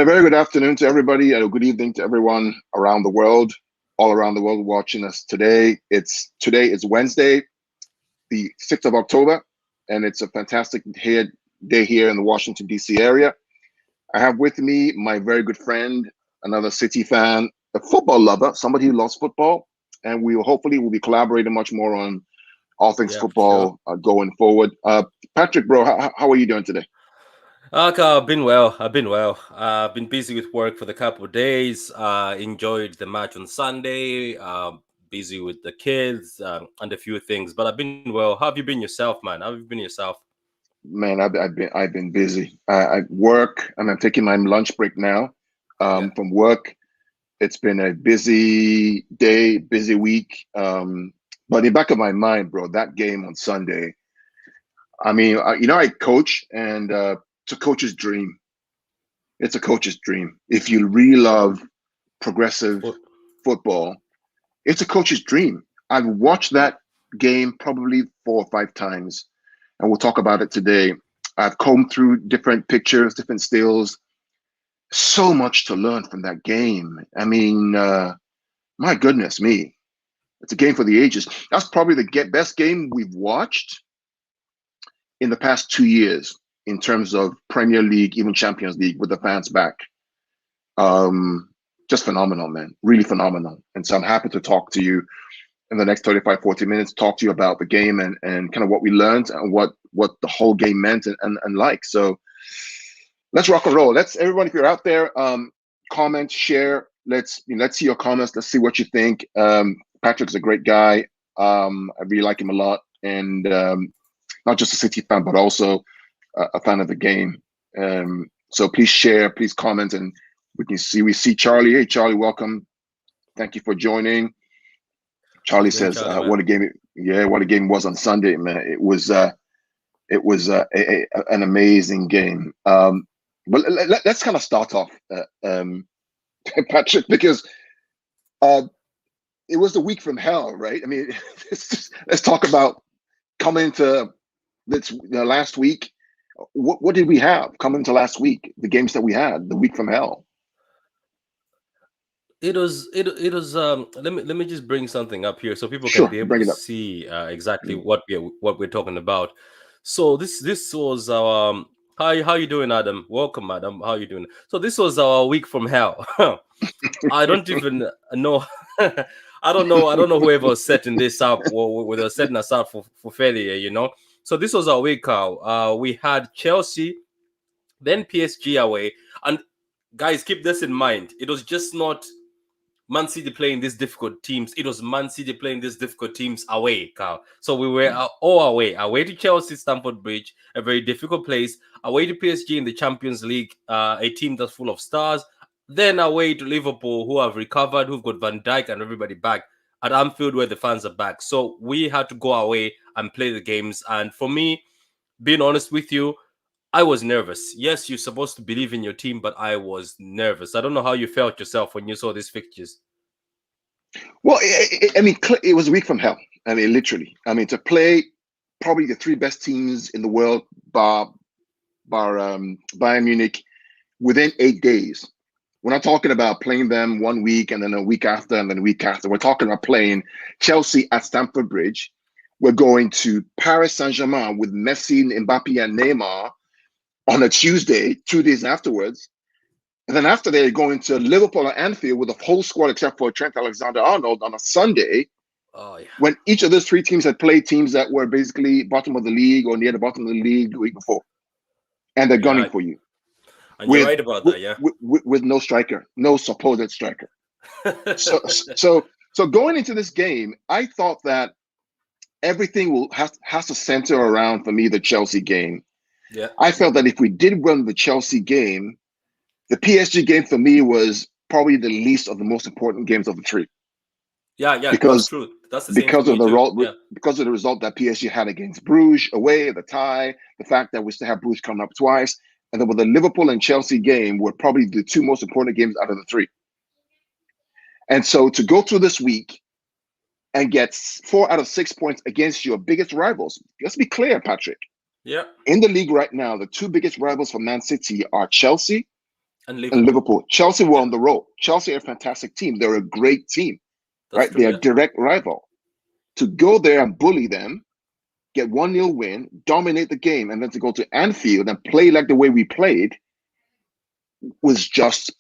a very good afternoon to everybody, and a good evening to everyone around the world, all around the world watching us today. Today is Wednesday, the 6th of October, and it's a fantastic day here in the Washington, D.C. area. I have with me my very good friend, another City fan, a football lover, somebody who loves football, and we will hopefully be collaborating much more on all things football going forward. Patrick, bro, how are you doing today? I've been well. I've been busy with work for the couple of days. Enjoyed the match on Sunday. Busy with the kids and a few things, but I've been well. How have you been yourself, man? How have you been yourself? Man, I've been busy. I work, and I'm taking my lunch break now from work. It's been a busy day, busy week. But in the back of my mind, bro, that game on Sunday. I mean, I coach, and it's a coach's dream. It's a coach's dream. If you really love progressive football, it's a coach's dream. I've watched that game probably 4 or 5 times, and we'll talk about it today. I've combed through different pictures, different stills. So much to learn from that game. I mean, my goodness me. It's a game for the ages. That's probably the best game we've watched in the past 2 years in terms of Premier League, even Champions League, with the fans back. Just phenomenal, man. Really phenomenal. And so I'm happy to talk to you in the next 35, 40 minutes, talk to you about the game and kind of what we learned and what the whole game meant and like. So let's rock and roll. Let's, everyone, if you're out there, comment, share. Let's see your comments. Let's see what you think. Patrick's a great guy. I really like him a lot. And not just a City fan, but also a fan of the game. So please share, please comment, and we see Charlie. Hey, Charlie, welcome. Thank you for joining. Charlie says, Charlie, "What a game! What a game was on Sunday, man. It was an amazing game." But let's kind of start off, Patrick, because it was the week from hell, right? I mean, let's talk about coming into this last week. What did we have coming into last week? The games that we had, the week from hell. It was. Let me just bring something up here so people can Sure, be able bring to it up. see exactly what we're talking about. So this was our how you doing, Adam? Welcome, Adam. How you doing? So this was our week from hell. I don't even know. I don't know whoever was setting this up or whether setting us up for failure. So this was our week. We had Chelsea, then PSG away, and guys, keep this in mind. It was just not Man City playing these difficult teams. It was Man City playing these difficult teams away, Carl. So we were all away to Chelsea, Stamford Bridge, a very difficult place. Away to PSG in the Champions League, a team that's full of stars. Then away to Liverpool, who have recovered, who've got Van Dijk and everybody back at Anfield, where the fans are back. So we had to go away and play the games. And for me, being honest with you, I was nervous. Yes, you're supposed to believe in your team, but I was nervous. I don't know how you felt yourself when you saw these fixtures. Well, I mean, it was a week from hell. I mean, literally. I mean, to play probably the three best teams in the world, bar Bayern Munich, within 8 days. We're not talking about playing them 1 week and then a week after and then a week after. We're talking about playing Chelsea at Stamford Bridge. We're going to Paris Saint-Germain with Messi, Mbappe, and Neymar on a Tuesday, 2 days afterwards. And then after they're going to Liverpool and Anfield with the whole squad except for Trent Alexander-Arnold on a Sunday. Oh, yeah. When each of those three teams had played teams that were basically bottom of the league or near the bottom of the league the week before. And they're gunning for you. And you're right about that, yeah. With no striker, no supposed striker. So going into this game, I thought that everything has to center around, for me, the Chelsea game. Yeah. I felt that if we did win the Chelsea game, the PSG game for me was probably the least of the most important games of the three. Yeah, because that's true. That's the because same of the because of the result that PSG had against Bruges away, the tie, the fact that we still have Bruges coming up twice, and then with the Liverpool and Chelsea game were probably the two most important games out of the three. And so to go through this week and get 4 out of 6 points against your biggest rivals, let's be clear, Patrick. Yeah. In the league right now, the two biggest rivals for Man City are Chelsea And and Liverpool. Liverpool. Chelsea were on the road. Chelsea are a fantastic team. They're a great team, That's right? true. They're Yeah. a direct rival. To go there and bully them, get 1-0 win, dominate the game, and then to go to Anfield and play like the way we played was just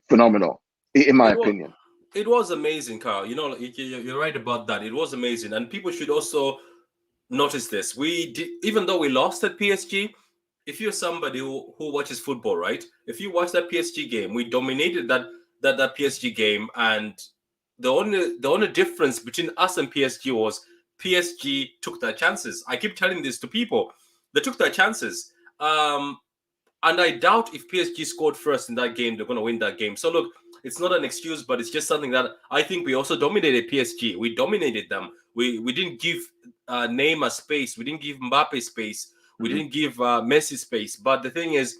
phenomenal, in my It was. opinion. It was amazing, Carl. You know, you're right about that. It was amazing, and people should also notice this. We did, even though we lost at PSG. If you're somebody who watches football, right? If you watch that PSG game, we dominated that PSG game, and the only difference between us and PSG was PSG took their chances. I keep telling this to people. They took their chances. And I doubt if PSG scored first in that game, they're going to win that game. So look, it's not an excuse, but it's just something that I think we also dominated PSG. We dominated them. We didn't give Neymar space. We didn't give Mbappe space. We didn't give Messi space. But the thing is,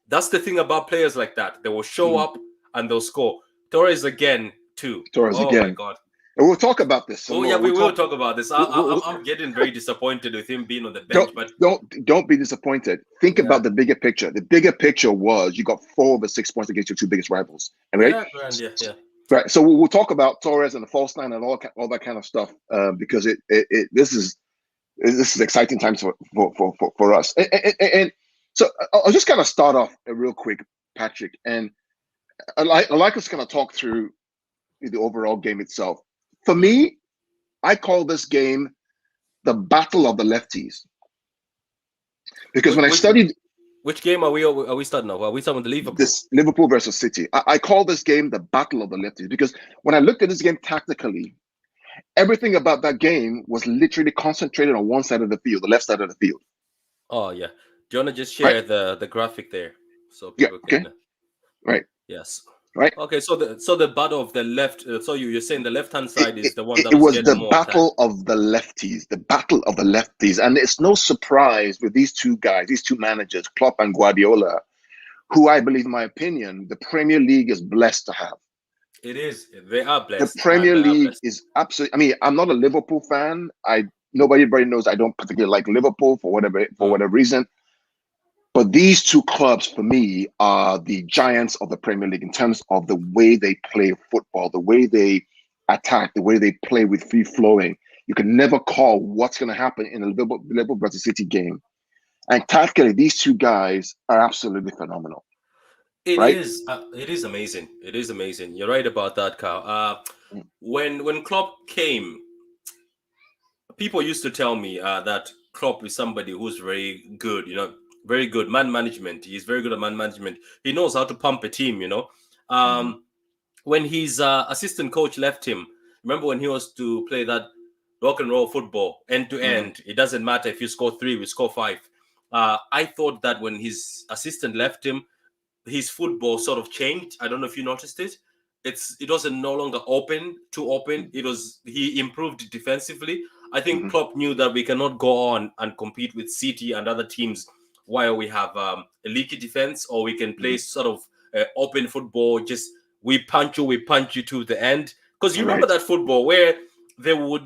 that's the thing about players like that. They will show up and they'll score. Torres again, too. Torres Oh my again. God. And we'll talk about this some Oh more. yeah, we We'll will talk. talk about this. I'm getting very disappointed with him being on the bench, Don't but don't be disappointed. Think yeah, about the bigger picture. The bigger picture was you got 4 of the 6 points against your 2 biggest rivals. And right, yeah, grand, yeah. right. So we'll talk about Torres and the false nine and all that kind of stuff because this is exciting times for us. And so I'll just kind of start off real quick, Patrick, and I like us kind of talk through the overall game itself. For me, I call this game the battle of the lefties. Because when I studied which game are we starting now? Are we starting with the Liverpool? this Liverpool versus City, I call this game the battle of the lefties because when I looked at this game tactically, everything about that game was literally concentrated on one side of the field, the left side of the field. Oh yeah. Do you want to just Right? share the graphic there so Yeah. people Okay. can? Right. Yes. Right. Okay. So the battle of the left. So you're saying the left hand side is the one that It was was getting the more attack. battle of the lefties, the battle of the lefties. And it's no surprise with these two guys, these two managers, Klopp and Guardiola, who I believe, in my opinion, the Premier League is blessed to have. It is. They are The blessed. Premier And they are League blessed. is absolutely. I mean, I'm not a Liverpool fan. Nobody knows I don't particularly like Liverpool for whatever reason. But these two clubs, for me, are the giants of the Premier League in terms of the way they play football, the way they attack, the way they play with free flowing. You can never call what's going to happen in a Liverpool versus City game. And tactically, these two guys are absolutely phenomenal. It Right? is. It is amazing. It is amazing. You're right about that, Carl. When Klopp came, people used to tell me that Klopp is somebody who's very good. You know, very good man management. He's very good at man management. He knows how to pump a team. You know, when his assistant coach left him, remember when he was to play that rock and roll football end to end? It doesn't matter if you score 3, we score 5. I thought that when his assistant left him, his football sort of changed. I don't know if you noticed it. It wasn't no longer too open. He improved defensively. I think Klopp knew that we cannot go on and compete with City and other teams while we have a leaky defense, or we can play sort of open football. Just we punch you to the end. Because you remember that football where they would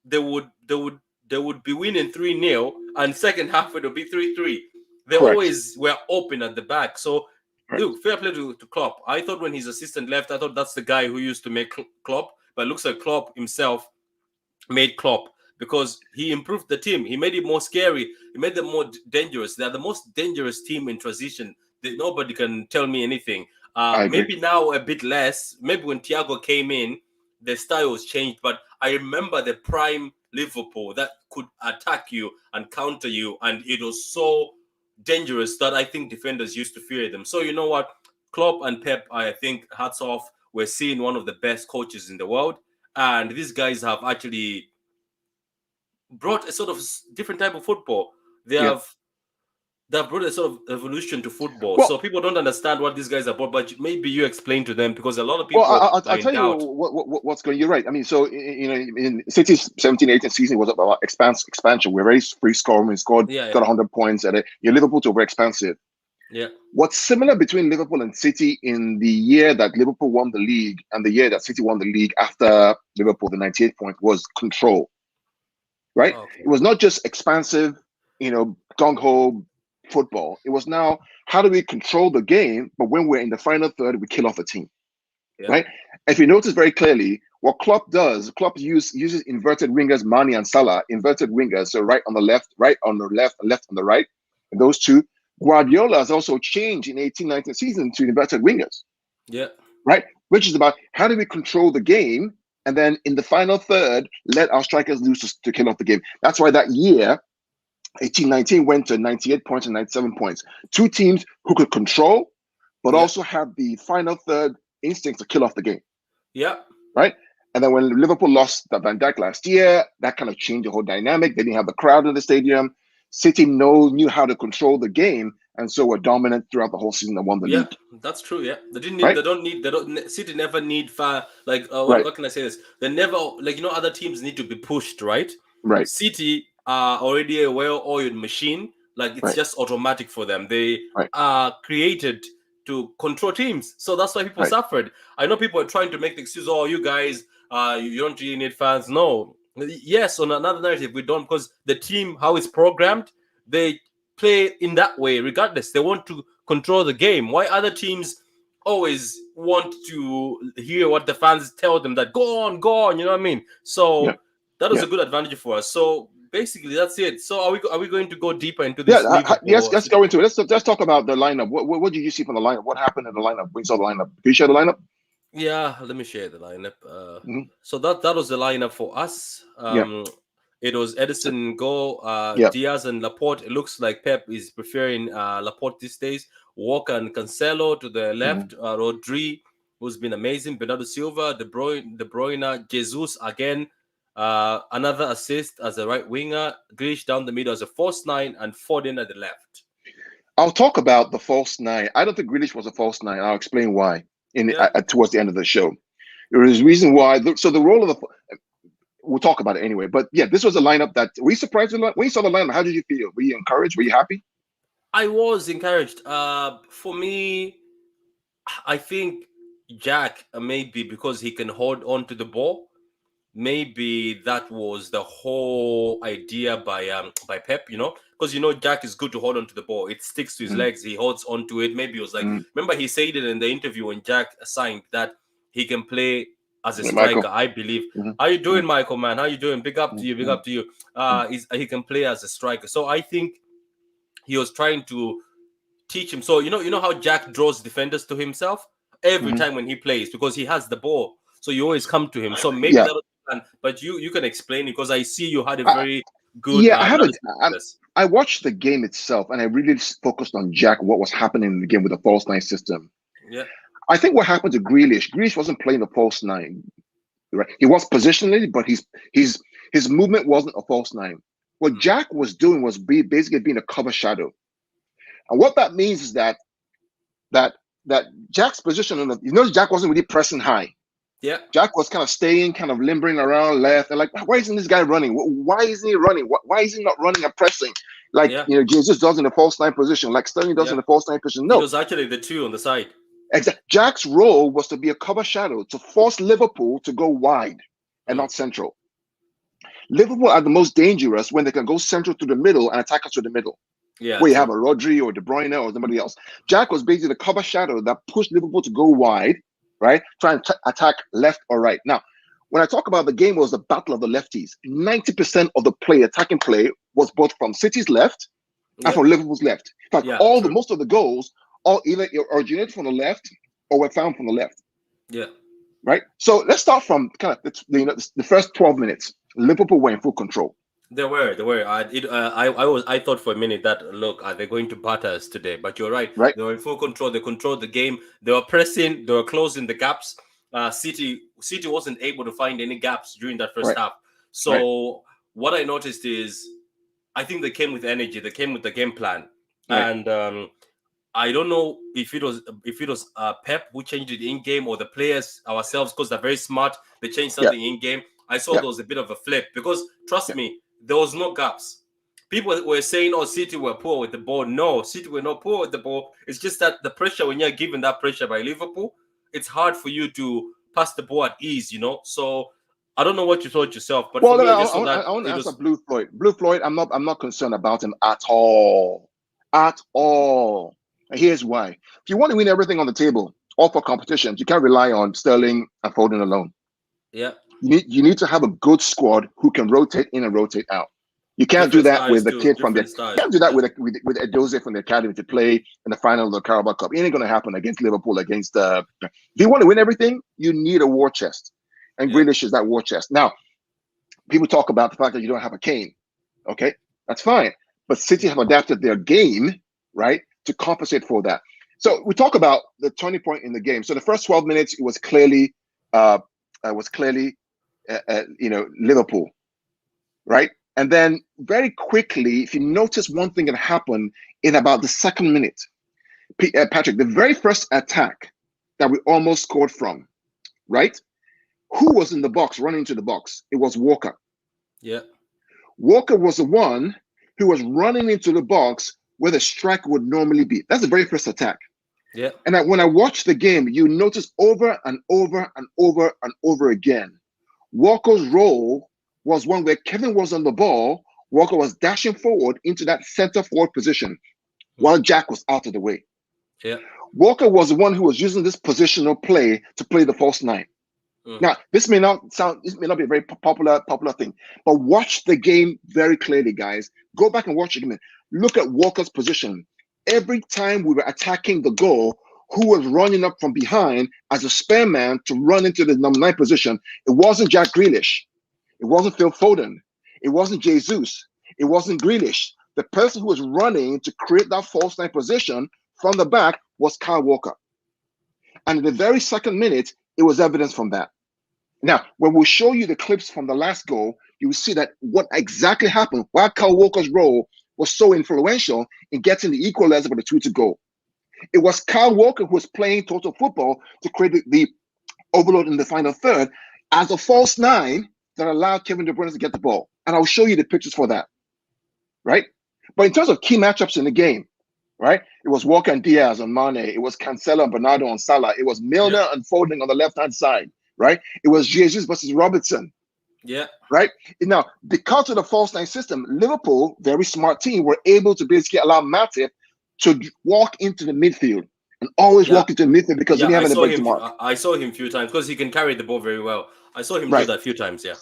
they would be winning 3-0 and second half it would be 3-3. They always were open at the back. So look, fair play to Klopp. I thought when his assistant left, I thought that's the guy who used to make Klopp, but it looks like Klopp himself made Klopp because he improved the team. He made it more scary. He made them more dangerous. They are the most dangerous team in transition. Nobody can tell me anything. Maybe now a bit less. Maybe when Thiago came in, the style was changed. But I remember the prime Liverpool that could attack you and counter you, and it was so dangerous that I think defenders used to fear them. So you know what, Klopp and Pep, I think hats off. We're seeing one of the best coaches in the world, and these guys have actually brought a sort of different type of football. They've brought a sort of evolution to football. So people don't understand what these guys are about, but maybe you explain to them because a lot of people I'll are tell in doubt. you what's going. You're right. I mean, so in City's 17-18 season was about expansion. We're very free scoring. We scored, got 100 points at it. Your Liverpool to over expansive. Yeah. What's similar between Liverpool and City in the year that Liverpool won the league and the year that City won the league after Liverpool, the 98 point, was control. Right? Okay. It was not just expansive, gung ho, football. It was now, how do we control the game? But when we're in the final third, we kill off a team, right? If you notice very clearly, what Klopp does, Klopp uses inverted wingers, Mane and Salah, inverted wingers, so right on the left, left on the right, and those two. Guardiola has also changed in 18-19 season to inverted wingers. Yeah. Right? Which is about how do we control the game, and then in the final third, let our strikers loose to kill off the game. That's why that year, 18-19 went to 98 points and 97 points. Two teams who could control, but also have the final third instinct to kill off the game. Yeah. Right? And then when Liverpool lost Van Dijk last year, that kind of changed the whole dynamic. They didn't have the crowd in the stadium. City knew how to control the game, and so were dominant throughout the whole season and won the league. That's true. Yeah, they didn't need. City never need far. What can I say this? They never other teams need to be pushed. Right. City are already a well-oiled machine. Like it's just automatic for them. They are created to control teams. So that's why people suffered. I know people are trying to make the excuse, oh, you guys, you don't really need fans. No. Yes, on another narrative, we don't, because the team, how it's programmed, they play in that way regardless. They want to control the game. Why other teams always want to hear what the fans tell them, that go on, you know what I mean? So that was a good advantage for us. So basically, that's it. So are we going to go deeper into this? Yes, let's go into it. Let's talk about the lineup. What did you see from the lineup? What happened in the lineup? We saw the lineup. Can you share the lineup? Yeah, let me share the lineup. So that was the lineup for us. It was Edison goal, Diaz and Laporte. It looks like Pep is preferring Laporte these days. Walker and Cancelo to the left. Rodri, who's been amazing. Bernardo Silva, De Bruyne, Jesus again. Another assist as a right winger. Grealish down the middle as a false nine, and Foden at the left. I'll talk about the false nine. I don't think Grealish was a false nine. I'll explain why towards the end of the show. There is a reason why. So the role of we'll talk about it anyway. But yeah, this was a lineup that we surprised when you saw the lineup. How did you feel? Were you encouraged? Were you happy? I was encouraged. For me, I think Jack, maybe because he can hold on to the ball, maybe that was the whole idea by Pep, because Jack is good to hold on to the ball. It sticks to his legs. He holds on to it. Maybe it was like, remember he said it in the interview when Jack signed that he can play as a striker, Michael. I believe. How you doing, Michael, man? How you doing? Big up to you. Big up to you. He can play as a striker. So I think he was trying to teach him. So you know how Jack draws defenders to himself every time when he plays, because he has the ball. So you always come to him. So maybe that was the plan. But you can explain it, because I see you had a very good. I watched the game itself, and I really focused on Jack, what was happening in the game with the false nine system. Yeah. I think what happened to Grealish wasn't playing the false nine, right? He was positionally, but his movement wasn't a false nine. What Jack was doing was basically being a cover shadow, and what that means is that Jack's position, Jack wasn't really pressing high. Yeah, Jack was kind of staying, kind of limbering around left, and like, why isn't this guy running? Why isn't he running? Why is he not running and pressing? Like Jesus does in the false nine position, like Sterling does in the false nine position. No, it was actually the two on the side. Exactly. Jack's role was to be a cover shadow, to force Liverpool to go wide and not central. Liverpool are the most dangerous when they can go central to the middle and attack us to the middle. Yeah, where you have a Rodri or De Bruyne or somebody else. Jack was basically the cover shadow that pushed Liverpool to go wide, right? Try and attack left or right. Now, when I talk about the game was the battle of the lefties, 90% of the attacking play was both from City's left and from Liverpool's left. In fact, most of the goals all either originated from the left or were found from the left. Yeah. Right? So let's start from kind of the first 12 minutes. Liverpool were in full control. They were. I thought for a minute that, look, are they going to batter us today? But you're right. They were in full control. They controlled the game. They were pressing. They were closing the gaps. City wasn't able to find any gaps during that first half. So what I noticed is, I think they came with energy. They came with the game plan, and I don't know if it was Pep who changed it in game or the players ourselves, because they're very smart. They changed something in game. I saw there was a bit of a flip, because trust me, there was no gaps. People were saying, "Oh, City were poor with the ball." No, City were not poor with the ball. It's just that the pressure, when you're given that pressure by Liverpool, it's hard for you to pass the ball at ease. So I don't know what you thought yourself, but I want to answer Blue Floyd. Blue Floyd, I'm not concerned about him at all. at all. And here's why. If you want to win everything on the table, all for competitions, you can't rely on Sterling and Foden alone. Yeah. You need to have a good squad who can rotate in and rotate out. You can't do Different that with styles the too. kid from the. Different You styles. can't do that Yeah. with Edoze from the academy to play in the final of the Carabao Cup. It ain't going to happen against Liverpool. Against if you want to win everything, you need a war chest, and Yeah. Grealish is that war chest. Now, people talk about the fact that you don't have a Kane. Okay, that's fine, but City have adapted their game right to compensate for that. So we talk about the turning point in the game. So the first 12 minutes, it was clearly, Liverpool, right? And then very quickly, if you notice one thing that happened in about the second minute, Patrick, the very first attack that we almost scored from, right? Who was in the box, running into the box? It was Walker. Yeah. Walker was the one who was running into the box where the striker would normally be. That's the very first attack. Yeah. And when I watched the game, you notice over and over and over and over again, Walker's role was one where Kevin was on the ball. Walker was dashing forward into that center forward position while Jack was out of the way. Yeah. Walker was the one who was using this positional play to play the false nine. Now, this may not be a very popular thing, but watch the game very clearly, guys. Go back and watch it again. Look at Walker's position. Every time we were attacking the goal, who was running up from behind as a spare man to run into the number 9 position? It wasn't Jack Grealish. It wasn't Phil Foden. It wasn't Jesus. It wasn't Grealish. The person who was running to create that false 9 position from the back was Kyle Walker. And in the very second minute, it was evidence from that. Now, when we show you the clips from the last goal, you will see that what exactly happened, why Kyle Walker's role was so influential in getting the equalizer for the 2-2 goal. It was Kyle Walker who was playing total football to create the overload in the final third as a false 9 that allowed Kevin De Bruyne to get the ball. And I'll show you the pictures for that, right? But in terms of key matchups in the game, right? It was Walker and Diaz on Mane. It was Cancelo and Bernardo on Salah. It was Milner and Foden on the left-hand side, right? It was Jesus versus Robertson. Yeah. Right? Now, because of the false 9 system, Liverpool, very smart team, were able to basically allow Matip to walk into the midfield and always walk into the midfield because he didn't have anybody to mark. I saw him a few times because he can carry the ball very well. I saw him do that a few times, yeah.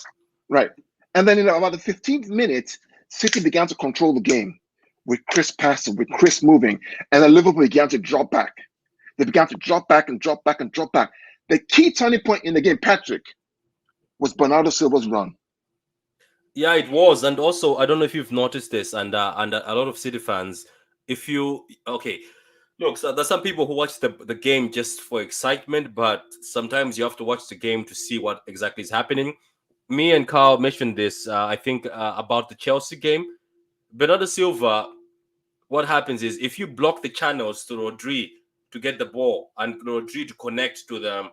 Right. And then in about the 15th minute, City began to control the game with Chris passing, with Chris moving, and then Liverpool began to drop back. They began to drop back and drop back and drop back. The key turning point in the game, Patrick, was Bernardo Silva's run. Yeah, it was. And also, I don't know if you've noticed this, and a lot of City fans, look, so there's some people who watch the game just for excitement, but sometimes you have to watch the game to see what exactly is happening. Me and Carl mentioned this, I think, about the Chelsea game. Bernardo Silva, what happens is if you block the channels to Rodri to get the ball and Rodri to connect to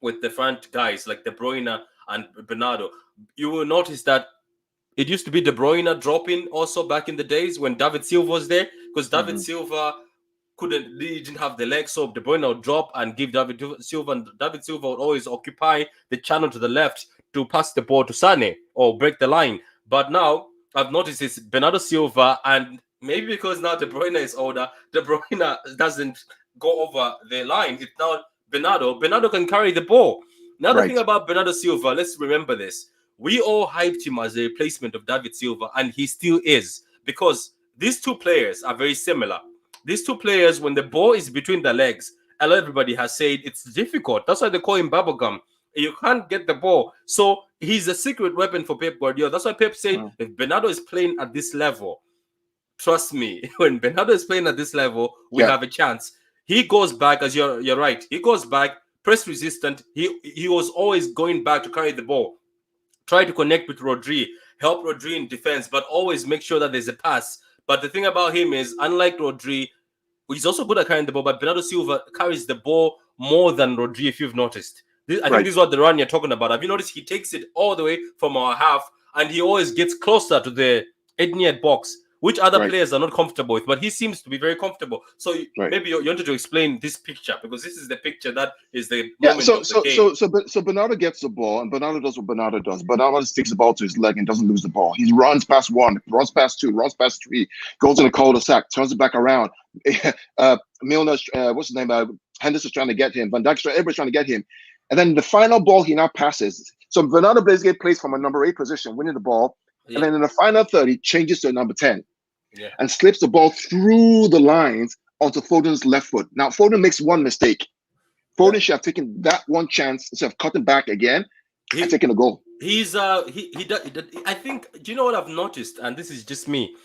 with the front guys like De Bruyne and Bernardo, you will notice that it used to be De Bruyne dropping also back in the days when David Silva was there, because David Silva didn't have the legs, so De Bruyne would drop and give David Silva, and David Silva would always occupy the channel to the left to pass the ball to Sane or break the line. But now I've noticed it's Bernardo Silva, and maybe because now De Bruyne is older, De Bruyne doesn't go over the line. It's now Bernardo. Bernardo can carry the ball. Now the thing about Bernardo Silva, let's remember this. We all hyped him as a replacement of David Silva, and he still is, because these two players are very similar. These two players, when the ball is between their legs, everybody has said it's difficult. That's why they call him bubblegum. You can't get the ball. So he's a secret weapon for Pep Guardiola. That's why Pep said, if Bernardo is playing at this level, trust me, when Bernardo is playing at this level, we have a chance. He goes back, as you're right. He goes back, press resistant. He was always going back to carry the ball. Try to connect with Rodri, help Rodri in defense, but always make sure that there's a pass. But the thing about him is, unlike Rodri, he's also good at carrying the ball, but Bernardo Silva carries the ball more than Rodri, if you've noticed. I think this is what the run you're talking about. Have you noticed he takes it all the way from our half, and he always gets closer to the 8-yard box, which other Right. players are not comfortable with, but he seems to be very comfortable. So Right. maybe you wanted to explain this picture, because this is the picture that is the Yeah, moment of the game. so Bernardo gets the ball, and Bernardo does what Bernardo does. Bernardo sticks the ball to his leg and doesn't lose the ball. He runs past one, runs past two, runs past three, goes in the cul-de-sac, turns it back around. Milner, what's his name? Henderson's trying to get him. Van Dijk's everybody's trying to get him. And then the final ball he now passes. So Bernardo Blaisgate plays from a number 8 position, winning the ball. Yeah. And then in the final third, he changes to a number 10. Yeah. And slips the ball through the lines onto Foden's left foot. Now, Foden makes one mistake. Foden should have taken that one chance instead of cutting back again and taking a goal. He's he does. I think. Do you know what I've noticed? And this is just me.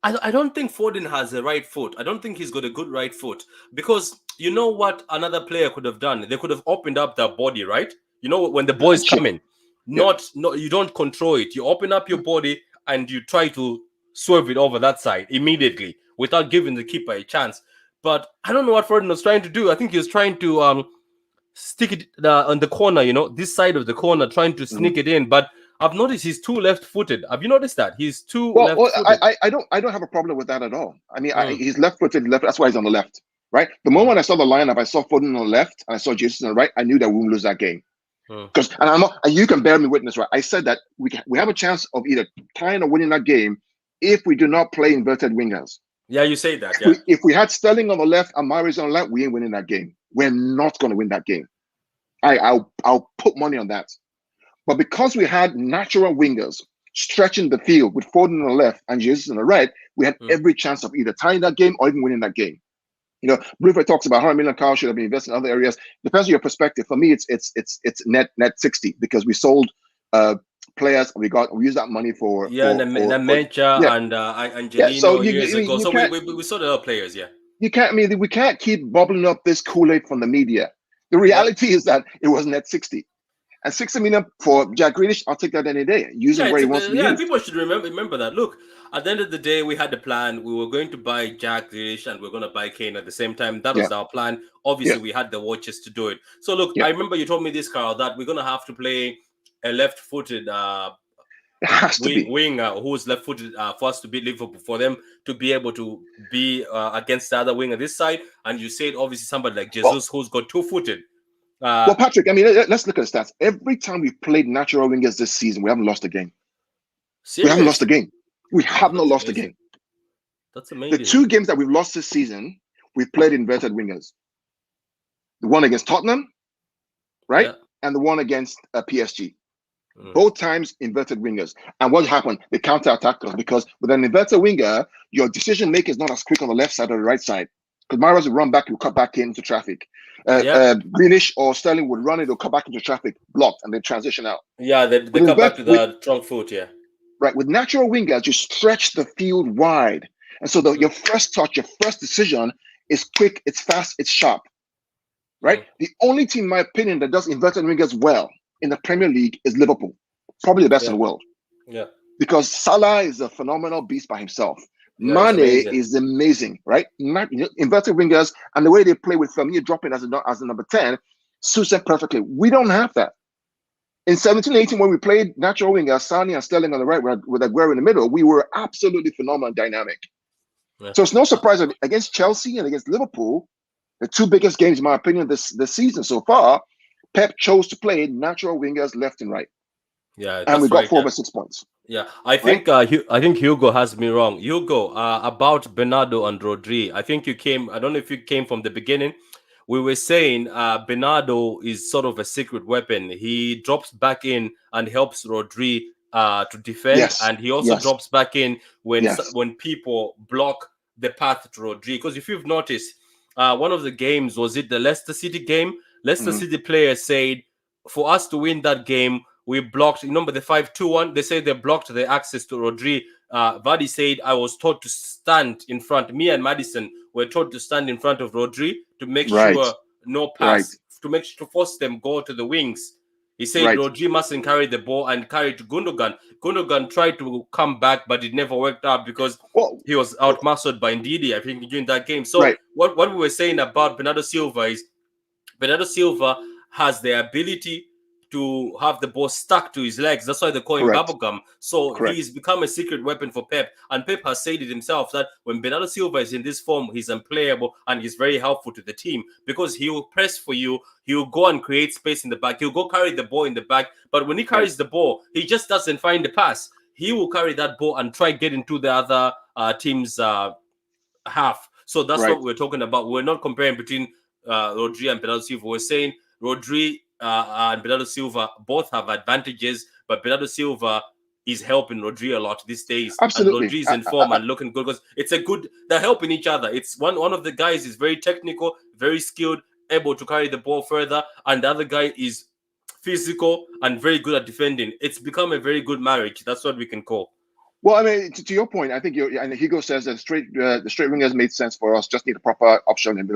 I don't think Foden has a right foot. I don't think he's got a good right foot, because you know what another player could have done? They could have opened up their body, right? You know, when the ball is coming, not you don't control it. You open up your body and you try to swerve it over that side immediately without giving the keeper a chance. But I don't know what Foden was trying to do. I think he was trying to stick it on the corner, you know, this side of the corner, trying to sneak it in. But I've noticed he's too left-footed. Have you noticed that? He's too left-footed. I don't have a problem with that at all. I mean, he's left-footed. That's why he's on the left, right? The moment I saw the lineup, I saw Foden on the left and I saw Jesus on the right. I knew that we wouldn't lose that game. Because and you can bear me witness, right? I said that we have a chance of either tying or winning that game if we do not play inverted wingers. Yeah, you say that. If we had Sterling on the left and Mahrez on the left, we ain't winning that game. We're not going to win that game. I'll put money on that. But because we had natural wingers stretching the field with Foden on the left and Jesus on the right, we had every chance of either tying that game or even winning that game. You know, Blueprint talks about 100 million cows should have been invested in other areas. Depends on your perspective. For me, it's net 60 because we sold players. We used that money for Mencha and Angelino years ago. So we sold a lot of players. Yeah, we can't keep bubbling up this Kool-Aid from the media. The reality is that it was net 60. And 60 million for Jack Grealish, I'll take that any day. Use him where he wants to be used. People should remember that. Look, at the end of the day, we had the plan. We were going to buy Jack Grealish and we're going to buy Kane at the same time. That was our plan. Obviously, we had the watches to do it. So look, I remember you told me this, Carl, that we're going to have to play a left-footed winger who's left-footed for us to beat Liverpool, for them to be able to be against the other winger this side. And you said, obviously, somebody like Jesus who's got two-footed. Well, Patrick, I mean, let's look at the stats. Every time we've played natural wingers this season, we haven't lost a game. Serious? We haven't lost a game. We have not lost a game. That's amazing. The 2 games that we've lost this season, we've played inverted wingers. The one against Tottenham, right? Yeah. And the one against PSG. Both times inverted wingers. And what happened? They counter-attacked us because with an inverted winger, your decision making is not as quick on the left side or the right side. Because Mahrez will run back, will cut back into traffic. Grealish or Sterling would run it or cut back into traffic, blocked, and then transition out. Yeah, they come back to the trunk foot, Right, with natural wingers, you stretch the field wide. And so your first touch, your first decision is quick, it's fast, it's sharp. Right? The only team, in my opinion, that does inverted wingers well in the Premier League is Liverpool. Probably the best in the world. Yeah. Because Salah is a phenomenal beast by himself. Mane is amazing, right? Inverted wingers and the way they play with Firmino dropping as a number 10 suits them perfectly. We don't have that. In 17-18, when we played natural wingers, Sane and Sterling on the right with Aguero in the middle, we were absolutely phenomenal and dynamic. Yeah. So it's no surprise that against Chelsea and against Liverpool, the 2 biggest games, in my opinion, this season so far, Pep chose to play natural wingers left and right. Yeah, and we got 4 or 6 points. Yeah, I think I think Hugo has me wrong. Hugo, about Bernardo and Rodri, I think you came. I don't know if you came from the beginning. We were saying Bernardo is sort of a secret weapon. He drops back in and helps Rodri to defend, and he also drops back in when people block the path to Rodri. Because if you've noticed, one of the games, was it the Leicester City game? Leicester City players said, for us to win that game, we blocked, remember the 5-2-1? They said they blocked the access to Rodri. Vardy said, I was taught to stand in front. Me and Maddison were taught to stand in front of Rodri to make sure no pass, to force them go to the wings. He said Rodri mustn't carry the ball and carry it to Gundogan. Gundogan tried to come back, but it never worked out because he was outmuscled by Ndidi, I think, during that game. So what we were saying about Bernardo Silva is Bernardo Silva has the ability to have the ball stuck to his legs. That's why they call him Correct. bubblegum. So Correct. he's become a secret weapon for Pep. And Pep has said it himself that when Bernardo Silva is in this form, he's unplayable and he's very helpful to the team because he will press for you. He'll go and create space in the back. He'll go carry the ball in the back. But when he carries the ball, he just doesn't find the pass. He will carry that ball and try get into the other team's half. So that's what we're talking about. We're not comparing between Rodri and Bernardo Silva. We're saying Rodri and Bernardo Silva both have advantages, but Bernardo Silva is helping Rodri a lot these days. Absolutely. And Rodri is in form and looking good because they're helping each other. It's one of the guys is very technical, very skilled, able to carry the ball further, and the other guy is physical and very good at defending. It's become a very good marriage. That's what we can call. Well, I mean, to your point, I think and Hugo says that the straight wingers made sense for us. Just need a proper option in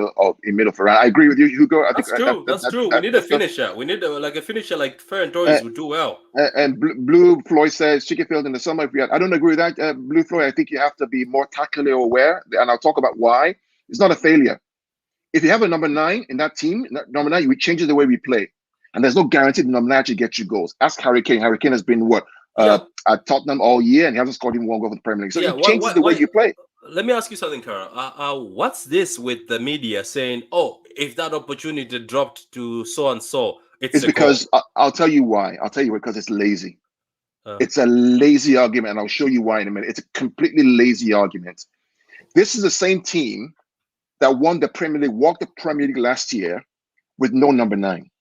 middle for. I agree with you, Hugo. That's true. That's true. We need a finisher. We need a finisher like Ferran Torres would do well. And Blue Floyd says Chickenfield in the summer. If we had, I don't agree with that, Blue Floyd. I think you have to be more tactically aware, and I'll talk about why. It's not a failure. If you have a number 9 in that team, number 9, we change the way we play, and there's no guarantee the number 9 actually gets you goals. Ask Harry Kane. Harry Kane has been what? At Tottenham all year, and he hasn't scored even one goal for the Premier League. So it changes the way you play. Let me ask you something, Kara. What's this with the media saying, "Oh, if that opportunity dropped to so and so, it's because I'll tell you why. Because it's lazy. It's a lazy argument, and I'll show you why in a minute. It's a completely lazy argument. This is the same team that won the Premier League, walked the Premier League last year with no number 9.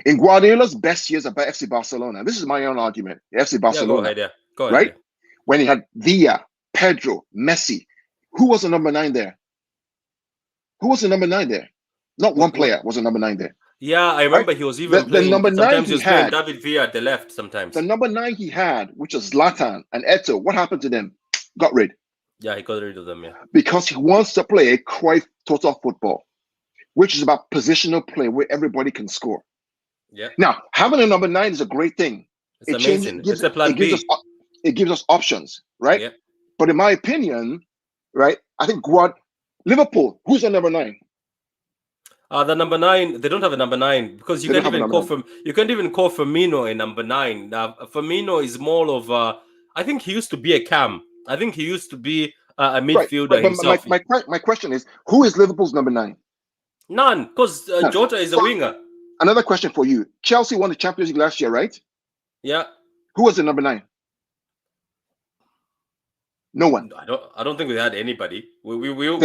In Guardiola's best years about FC Barcelona, this is my own argument. FC Barcelona, go ahead, right? When he had Villa, Pedro, Messi, who was the number 9 there? Who was the number 9 there? Not one player was a number 9 there. Yeah, I remember he was even playing. The number 9 he was playing David Villa at the left sometimes. The number 9 he had, which was Zlatan and Eto'o, what happened to them? Got rid. Yeah, he got rid of them. Yeah, because he wants to play a Cruyff total football, which is about positional play where everybody can score. Yeah. Now, having a number 9 is a great thing. It's amazing. It's a plan B. It gives us options, right? Yeah. But in my opinion, right, I think Liverpool, who's the number 9? The number 9, they don't have a number 9 because you can't even call Firmino a number 9. Firmino is more of I think he used to be a cam. I think he used to be a midfielder himself. My question is, who is Liverpool's number 9? None, because Jota is a winger. Another question for you. Chelsea won the Champions League last year, right? Yeah. Who was the number 9? No one. I don't think we had anybody. We wouldn't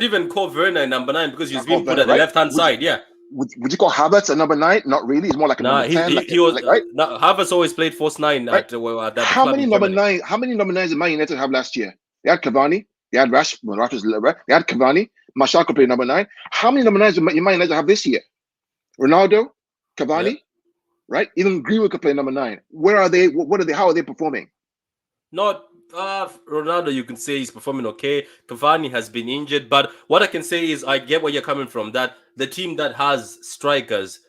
even call Werner a number 9 because he's being put at the left-hand side. Yeah. Would you call Havertz a number 9? Not really. He's more like a number 10. He was right. Havertz always played false 9 right? at how many number 9? How many number 9s did Man United have last year? They had Cavani. They had Rashford. They had Cavani. Martial could play number 9. How many number 9s did Man United have this year? Ronaldo, Cavani, right? Even Greenwood could play number 9. Where are they? What are they? How are they performing? Not Ronaldo, you can say he's performing okay. Cavani has been injured, but what I can say is I get where you're coming from. That the team that has strikers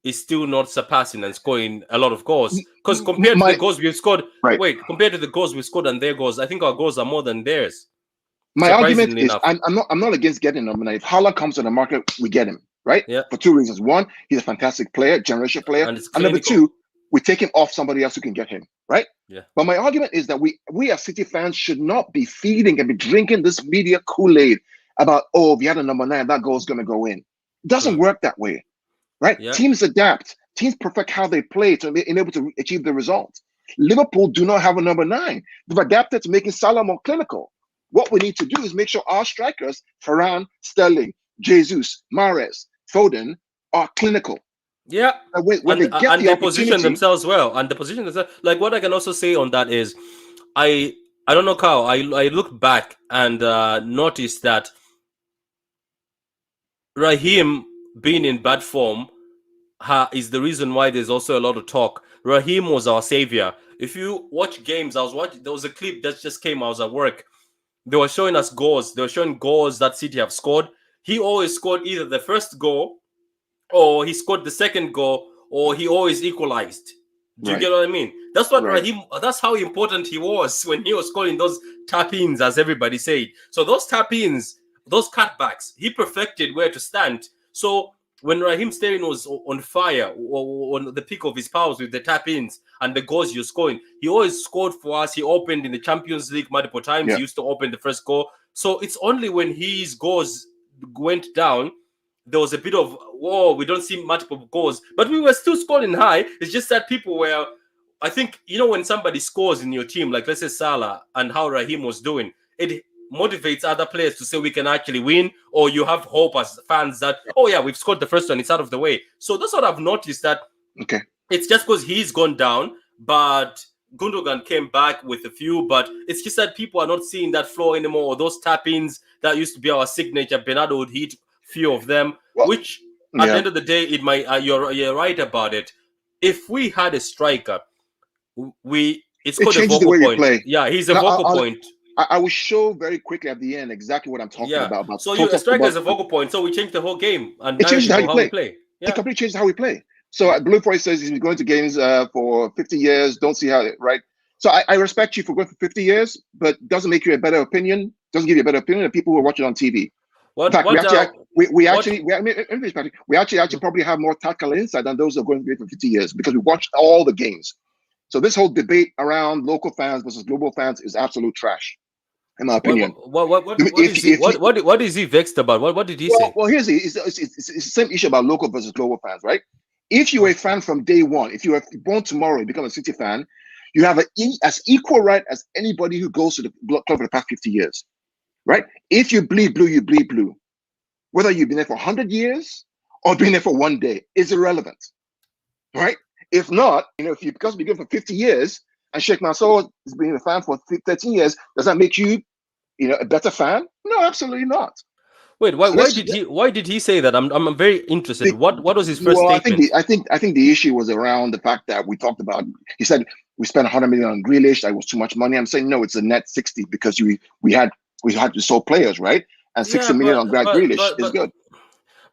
is still not surpassing and scoring a lot of goals. Because compared to the goals we've scored, compared to the goals we've scored and their goals, I think our goals are more than theirs. My argument is I'm not against getting number 9. If Haaland comes to the market, we get him, right? Yeah. For 2 reasons. One, he's a fantastic player, generational player. And number 2, we take him off somebody else who can get him, right? Yeah. But my argument is that we as City fans should not be feeding and be drinking this media Kool-Aid about, if you had a number 9, that goal is going to go in. It doesn't work that way, right? Yeah. Teams adapt. Teams perfect how they play to be able to achieve the results. Liverpool do not have a number 9. They've adapted to making Salah more clinical. What we need to do is make sure our strikers, Varane, Sterling, Jesus, Mahrez, Foden, are clinical. Yeah, when they get they position themselves well, and the position themselves. Like what I can also say on that is, I don't know, Carl. I look back and noticed that Raheem being in bad form is the reason why there's also a lot of talk. Raheem was our savior. If you watch games, there was a clip that just came. I was at work. They were showing us goals. They were showing goals that City have scored. He always scored either the first goal, or he scored the second goal, or he always equalized. Do you get what I mean? That's what Raheem. That's how important he was when he was scoring those tap-ins, as everybody said. So those tap-ins, those cutbacks, he perfected where to stand. So when Raheem Sterling was on fire, or on the peak of his powers with the tap-ins and the goals you're scoring, he always scored for us. He opened in the Champions League multiple times. He used to open the first goal. So it's only when his goals went down, there was a bit of, whoa, we don't see multiple goals. But we were still scoring high. It's just that people were, I think, when somebody scores in your team, like let's say Salah and how Raheem was doing, it motivates other players to say we can actually win, or you have hope as fans that, oh yeah, we've scored the first one, it's out of the way. So that's what I've noticed, that it's just because he's gone down, but Gundogan came back with a few, but it's just that people are not seeing that flow anymore, or those tap-ins that used to be our signature. Bernardo would hit few of them, which at the end of the day, it might, you're right about it. If we had a striker, it's called a vocal point. Yeah, he's a vocal point. I will show very quickly at the end exactly what I'm talking about. So a striker is a vocal point. So we changed the whole game, and it changed how we play. It completely changed how we play. So Blue Floyd says he's been going to games for 50 years. Don't see how, right? So I respect you for going for 50 years, but doesn't make you a better opinion. Doesn't give you a better opinion than people who are watching on TV. In fact, we actually probably have more tactical insight than those who are going to be for 50 years, because we watched all the games. So this whole debate around local fans versus global fans is absolute trash, in my opinion. What is he vexed about? What did he say? Well, here's it's the same issue about local versus global fans, right? If you're a fan from day one, if you are born tomorrow, you become a City fan, you have as equal right as anybody who goes to the club for the past 50 years, right? If you bleed blue, you bleed blue. Whether you've been there for 100 years or been there for one day is irrelevant, right? If not, if you because you've been for 50 years and Sheikh Mansour has been a fan for 13 years, does that make you, a better fan? No, absolutely not. Wait, why did he say that? I'm very interested. What was his first statement? I think the issue was around the fact that we talked about. He said we spent 100 million on Grealish. That was too much money. I'm saying no, it's a net 60 because we had to sell players, right? And 60 million on Grealish is good.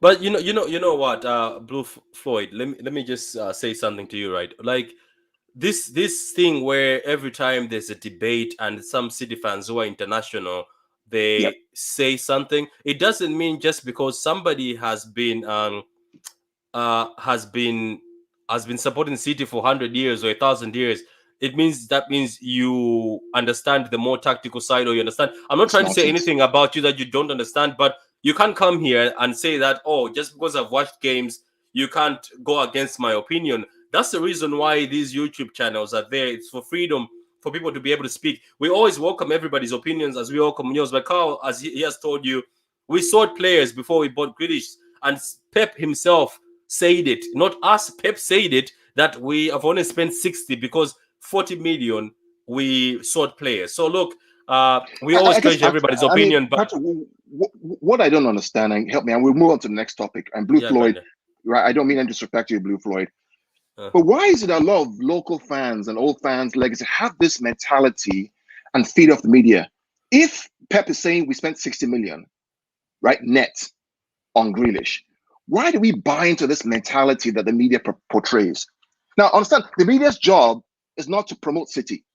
But you know what, Blue Floyd. Let me just say something to you, right? Like this thing where every time there's a debate and some City fans who are international, they say something. It doesn't mean just because somebody has been supporting City for 100 years or 1,000 years. That means you understand the more tactical side, or you understand. I'm not trying to say anything about you that you don't understand, but you can't come here and say that, oh, just because I've watched games, you can't go against my opinion. That's the reason why these YouTube channels are there. It's for freedom, for people to be able to speak. We always welcome everybody's opinions as we welcome yours. But Carl, as he has told you, we sold players before we bought Grealish, and Pep himself said it, not us. Pep said it, that we have only spent 60 because 40 million we sold players. So look, we always treasure everybody's opinion. But Patrick, what I don't understand, and help me, and we'll move on to the next topic. And Blue Floyd, right? I don't mean any disrespect to you, Blue Floyd. But why is it a lot of local fans and old fans legacy have this mentality and feed off the media? If Pep is saying we spent 60 million, right, net on Grealish, why do we buy into this mentality that the media portrays? Now, understand, the media's job is not to promote City,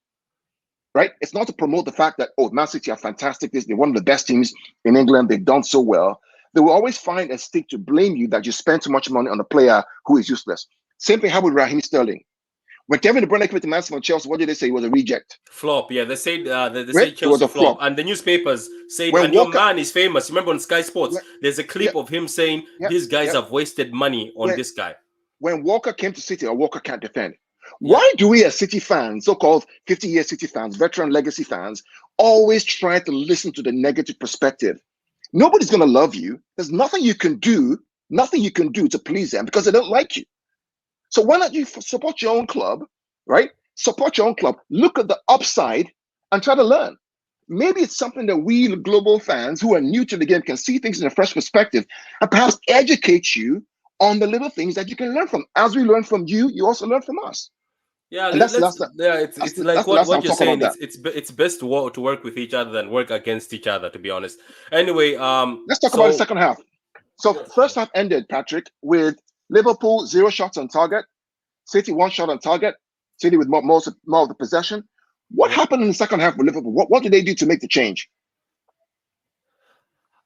right? It's not to promote the fact that, oh, Man City are fantastic. They're one of the best teams in England. They've done so well. They will always find a stick to blame you that you spend too much money on a player who is useless. Same thing happened with Raheem Sterling. When Kevin De Bruyne came to Man City from Chelsea, what did they say? He was a reject. Flop, yeah. They said Chelsea was a flop. And the newspapers say, and your man is famous. Remember on Sky Sports, there's a clip of him saying, these guys have wasted money on this guy. When Walker came to City, Walker can't defend. Why do we as City fans, so-called 50-year City fans, veteran legacy fans, always try to listen to the negative perspective? Nobody's going to love you. There's nothing you can do to please them because they don't like you. So why not you support your own club, right? Support your own club. Look at the upside and try to learn. Maybe it's something that we global fans who are new to the game can see things in a fresh perspective and perhaps educate you on the little things that you can learn from. As we learn from you, you also learn from us. Yeah, it's like what you're saying. It's best to work with each other than work against each other, to be honest. Anyway, let's talk about the second half. So first half ended, Patrick, with Liverpool 0 shots on target, City 1 shot on target, City with more of the possession. What happened in the second half with Liverpool? What did they do to make the change?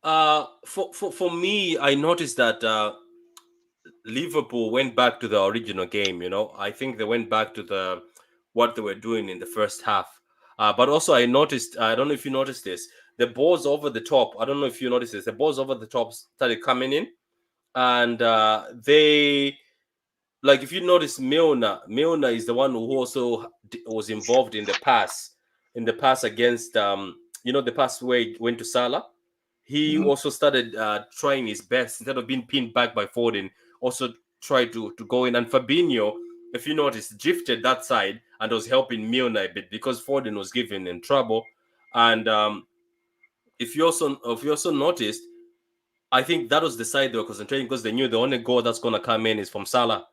For me, I noticed that Liverpool went back to the original game. I think they went back to what they were doing in the first half. But also, I noticed. I don't know if you noticed this. The balls over the top. I don't know if you noticed this. The balls over the top started coming in, and they like if you notice Milner is the one who also was involved in the pass against the pass where he went to Salah. He also started trying his best instead of being pinned back by Foden. Also tried to go in, and Fabinho, if you notice, drifted that side and was helping Milner a bit because Foden was giving him trouble. And if you also noticed, I think that was the side they were concentrating because they knew the only goal that's gonna come in is from Salah.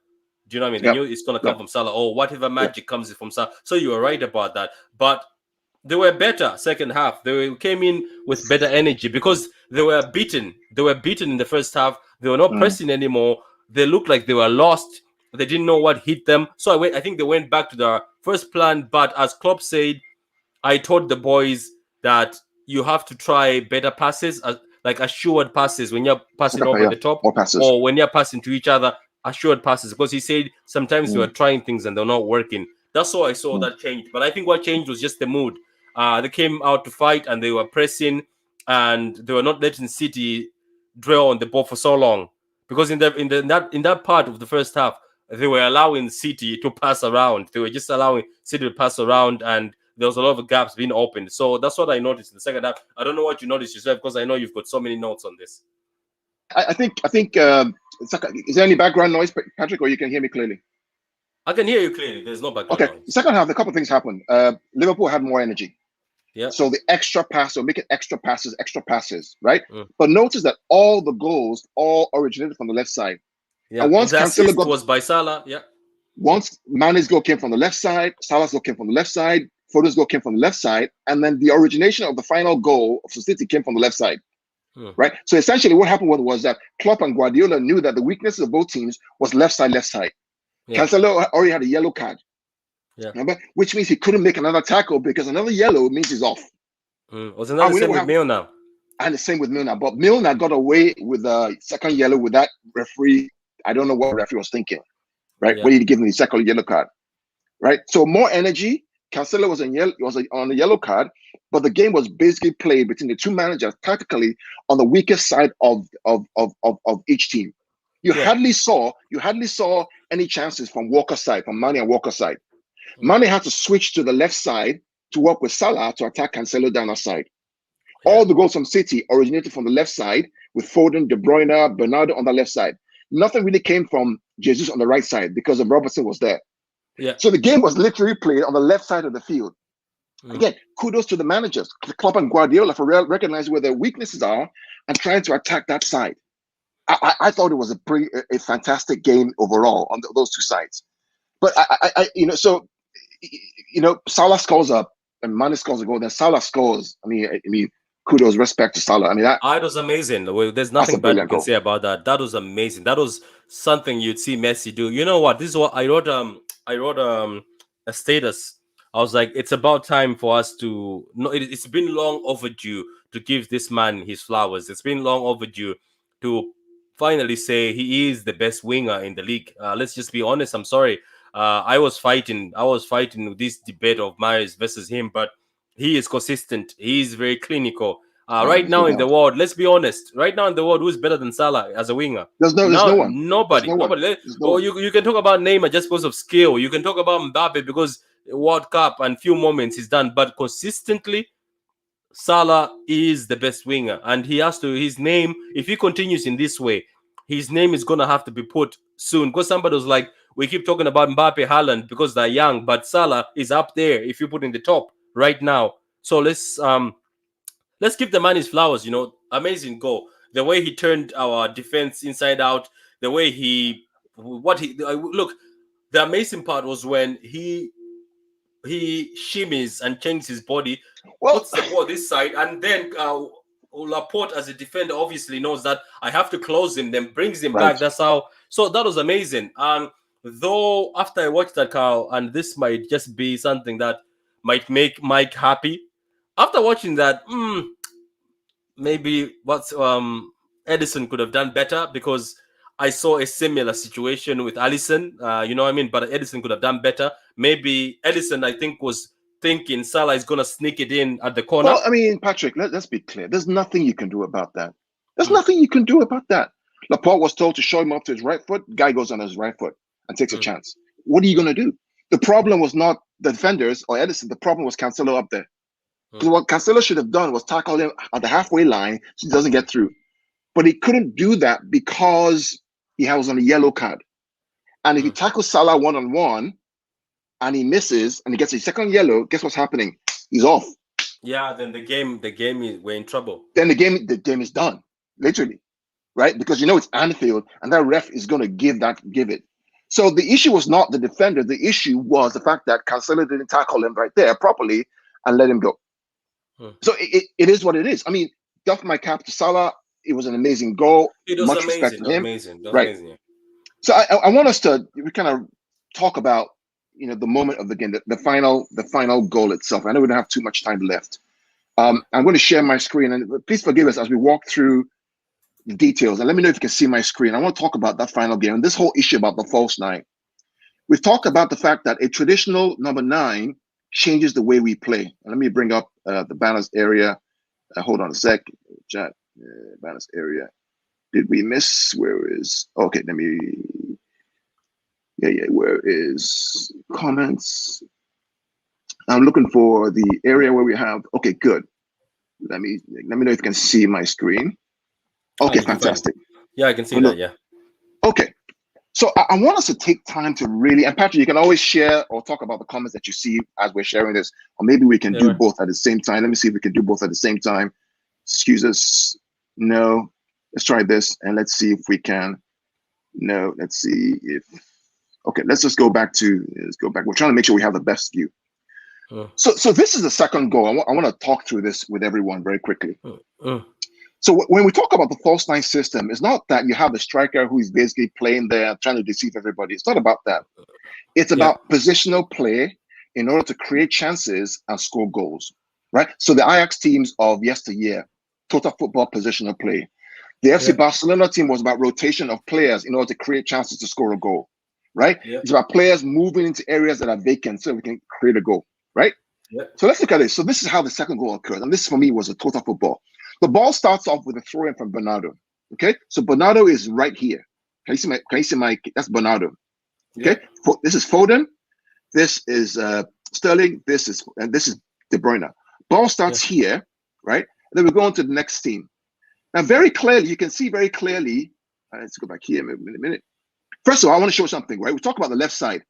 Do you know what I mean? They Yep. knew it's gonna come Yep. from Salah, or whatever Yep. magic comes from Salah. So you were right about that. But they were better second half. Came in with better energy because they were beaten. They were beaten in the first half. They were not pressing anymore. They looked like they were lost. They didn't know what hit them. So I think they went back to their first plan. But as Klopp said, I told the boys that you have to try better passes, like assured passes when you're passing over the top, More passes. or when you're passing to each other, assured passes. Because he said sometimes you are trying things and they're not working. That's how I saw that change. But I think what changed was just the mood. They came out to fight and they were pressing, and they were not letting City dwell on the ball for so long. Because in that part of the first half, they were allowing City to pass around. They were just allowing City to pass around, and there was a lot of gaps being opened. So that's what I noticed in the second half. I don't know what you noticed yourself because I know you've got so many notes on this. I think is there any background noise, Patrick, or you can hear me clearly? I can hear you clearly. There's no background noise. The second half, a couple of things happened. Liverpool had more energy. Yeah. So the extra pass, or making extra passes, right? But notice that all the goals all originated from the left side. Yeah. And once the assist was by Salah. Yeah. Once Mane's goal came from the left side, Salah's goal came from the left side, Foden's goal came from the left side, and then the origination of the final goal of City came from the left side. Right. So essentially, what happened was that Klopp and Guardiola knew that the weaknesses of both teams was left side. Yeah. Cancelo already had a yellow card. Yeah. Remember? Which means he couldn't make another tackle because another yellow means he's off. Was another same with Milner? And the same with Milner. But Milner got away with the second yellow with that referee. I don't know what referee was thinking. Right? Yeah. When he gave him the second yellow card. Right? So more energy. Cancelo was on the yellow card, but the game was basically played between the two managers tactically on the weakest side of each team. You hardly saw any chances from Walker's side, from Mane and Walker's side. Mane had to switch to the left side to work with Salah to attack Cancelo down that side. Yeah. All the goals from City originated from the left side with Foden, De Bruyne, Bernardo on the left side. Nothing really came from Jesus on the right side because of Robertson was there. Yeah. So the game was literally played on the left side of the field. Again, kudos to the managers, Klopp and Guardiola, for recognizing where their weaknesses are and trying to attack that side. I thought it was a fantastic game overall on those two sides. But Salah scores up and Mane scores a goal. Then Salah scores. I mean, kudos, respect to Salah. I mean, that was amazing. There's nothing bad you can say about that. That was amazing. That was something you'd see Messi do. You know what? This is what I wrote. I wrote a status. I was like, it's about time for us to. No, it's been long overdue to give this man his flowers. It's been long overdue to finally say he is the best winger in the league. Let's just be honest. I'm sorry. I was fighting with this debate of Mahrez versus him, but he is consistent. He is very clinical. Right now in the world, let's be honest. Right now in the world, who's better than Salah as a winger? There's no one. Nobody. You can talk about Neymar just because of skill. You can talk about Mbappe because World Cup and few moments he's done. But consistently, Salah is the best winger. And he has to, his name, if he continues in this way, his name is going to have to be put soon. Because somebody was like, we keep talking about Mbappe, Haaland because they're young. But Salah is up there if you put in the top right now. So let's give the man his flowers. Amazing goal. The way he turned our defense inside out. The way look. The amazing part was when he shimmies and changes his body, puts the ball this side, and then Laporte as a defender obviously knows that I have to close him, then brings him back. That's how. So that was amazing. And though after I watched that, Carl, and this might just be something that might make Mike happy. After watching that, maybe what Edison could have done better, because I saw a similar situation with Alisson. You know what I mean? But Edison could have done better. Maybe Edison, I think, was thinking Salah is going to sneak it in at the corner. Well, I mean, Patrick, let's be clear. There's nothing you can do about that. There's nothing you can do about that. Laporte was told to show him up to his right foot. Guy goes on his right foot and takes a chance. What are you going to do? The problem was not the defenders or Edison. The problem was Cancelo up there. Because what Cancelo should have done was tackle him at the halfway line so he doesn't get through. But he couldn't do that because he was on a yellow card. And if he tackles Salah one-on-one and he misses and he gets a second yellow, guess what's happening? He's off. Yeah, then the game we're in trouble. Then the game is done, literally, right? Because it's Anfield and that ref is going to give it. So the issue was not the defender. The issue was the fact that Cancelo didn't tackle him right there properly and let him go. So it is what it is. I mean, doff my cap to Salah. It was an amazing goal. It was Much amazing. respect to him. Amazing. Right. Amazing, yeah. So I want us to kind of talk about the moment of the game, the final goal itself. I know we don't have too much time left. I'm going to share my screen, and please forgive us as we walk through the details. And let me know if you can see my screen. I want to talk about that final game and this whole issue about the false nine. We've talked about the fact that a traditional number 9 changes the way we play. And let me bring up the banners area. Hold on a sec. Chat banners area. Did we miss? Where is? Okay, let me. Yeah. Where is comments? I'm looking for the area where we have. Okay, good. Let me know if you can see my screen. Okay, fantastic. Yeah, I can see that. Yeah. Okay. So I want us to take time to really, and Patrick, you can always share or talk about the comments that you see as we're sharing this, or maybe we can do both at the same time. Let me see if we can do both at the same time. Excuse us. No. Let's try this, and let's see if we can. No. Let's see if. Okay, let's just go back. We're trying to make sure we have the best view. So this is the second goal. I want to talk through this with everyone very quickly. So when we talk about the false nine system, it's not that you have a striker who is basically playing there trying to deceive everybody. It's not about that. It's about positional play in order to create chances and score goals, right? So the Ajax teams of yesteryear, total football positional play. The FC Barcelona team was about rotation of players in order to create chances to score a goal, right? It's about players moving into areas that are vacant so we can create a goal, right? So let's look at this. So this is how the second goal occurred. And this for me was a total football. The ball starts off with a throw in from Bernardo. Okay, so Bernardo is right here. Can you see my? That's Bernardo. Okay, this is Foden. This is Sterling. This is De Bruyne. Ball starts here, right? And then we go on to the next team. Now, very clearly, you can see very clearly. Let's go back here in a minute. First of all, I want to show something. Right, we talk about the left side.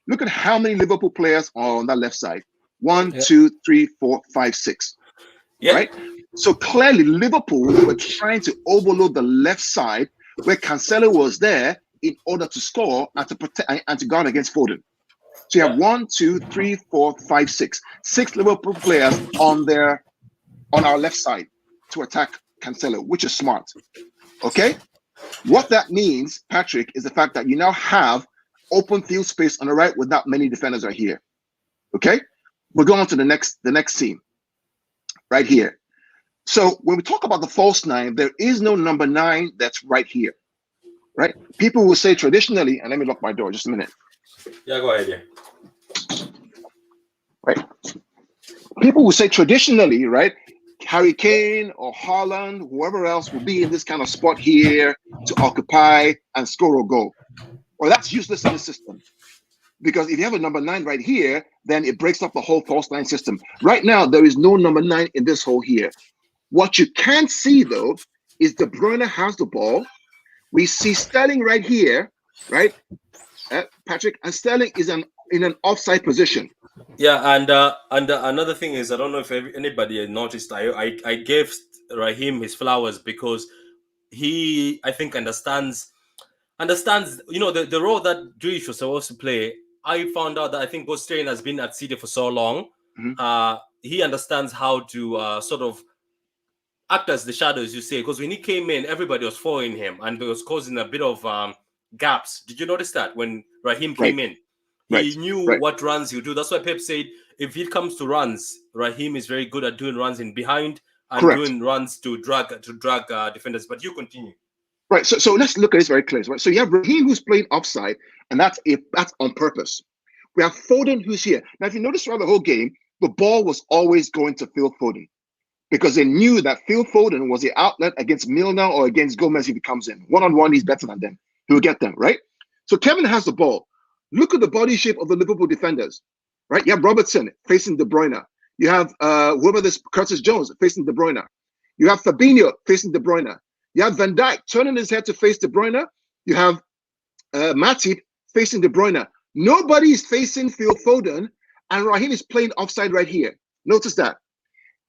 Look at how many Liverpool players are on that left side. 1, 2, 3, 4, 5, 6. Right. So clearly, Liverpool were trying to overload the left side where Cancelo was there in order to score and to protect and to guard against Foden. So you have 1, 2, 3, 4, 5, 6. 6 Liverpool players on our left side to attack Cancelo, which is smart. Okay. What that means, Patrick, is the fact that you now have open field space on the right with that many defenders right here. Okay. We're going on to the next team right here. So when we talk about the false nine, there is no number 9 that's right here, right? People will say traditionally, and let me lock my door just a minute. Yeah, go ahead, yeah. Right? People will say traditionally, right? Harry Kane or Haaland, whoever else will be in this kind of spot here to occupy and score a goal. Well, that's useless in the system. Because if you have a number 9 right here, then it breaks up the whole false nine system. Right now, there is no number 9 in this hole here. What you can't see, though, is De Bruyne has the ball. We see Sterling right here, right, Patrick? And Sterling is in an offside position. Yeah, and another thing is, I don't know if anybody had noticed, I gave Raheem his flowers because he, I think, understands, the role that Jewish was supposed to play. I found out that I think Australian has been at City for so long. He understands how to sort of act as the shadow, as you say, because when he came in, everybody was following him and it was causing a bit of gaps. Did you notice that when Raheem came in? He knew what runs he would do. That's why Pep said if it comes to runs, Raheem is very good at doing runs in behind and doing runs to drag defenders. But you continue. Right. So let's look at this very clearly. Right. So you have Raheem who's playing offside, and that's on purpose. We have Foden who's here. Now, if you notice throughout the whole game, the ball was always going to Phil Foden because they knew that Phil Foden was the outlet against Milner or against Gomez if he comes in. One-on-one, he's better than them. He will get them, right? So Kevin has the ball. Look at the body shape of the Liverpool defenders, right? You have Robertson facing De Bruyne. You have whoever this Curtis Jones facing De Bruyne. You have Fabinho facing De Bruyne. You have Van Dijk turning his head to face De Bruyne. You have Matip facing De Bruyne. Nobody is facing Phil Foden, and Raheem is playing offside right here. Notice that.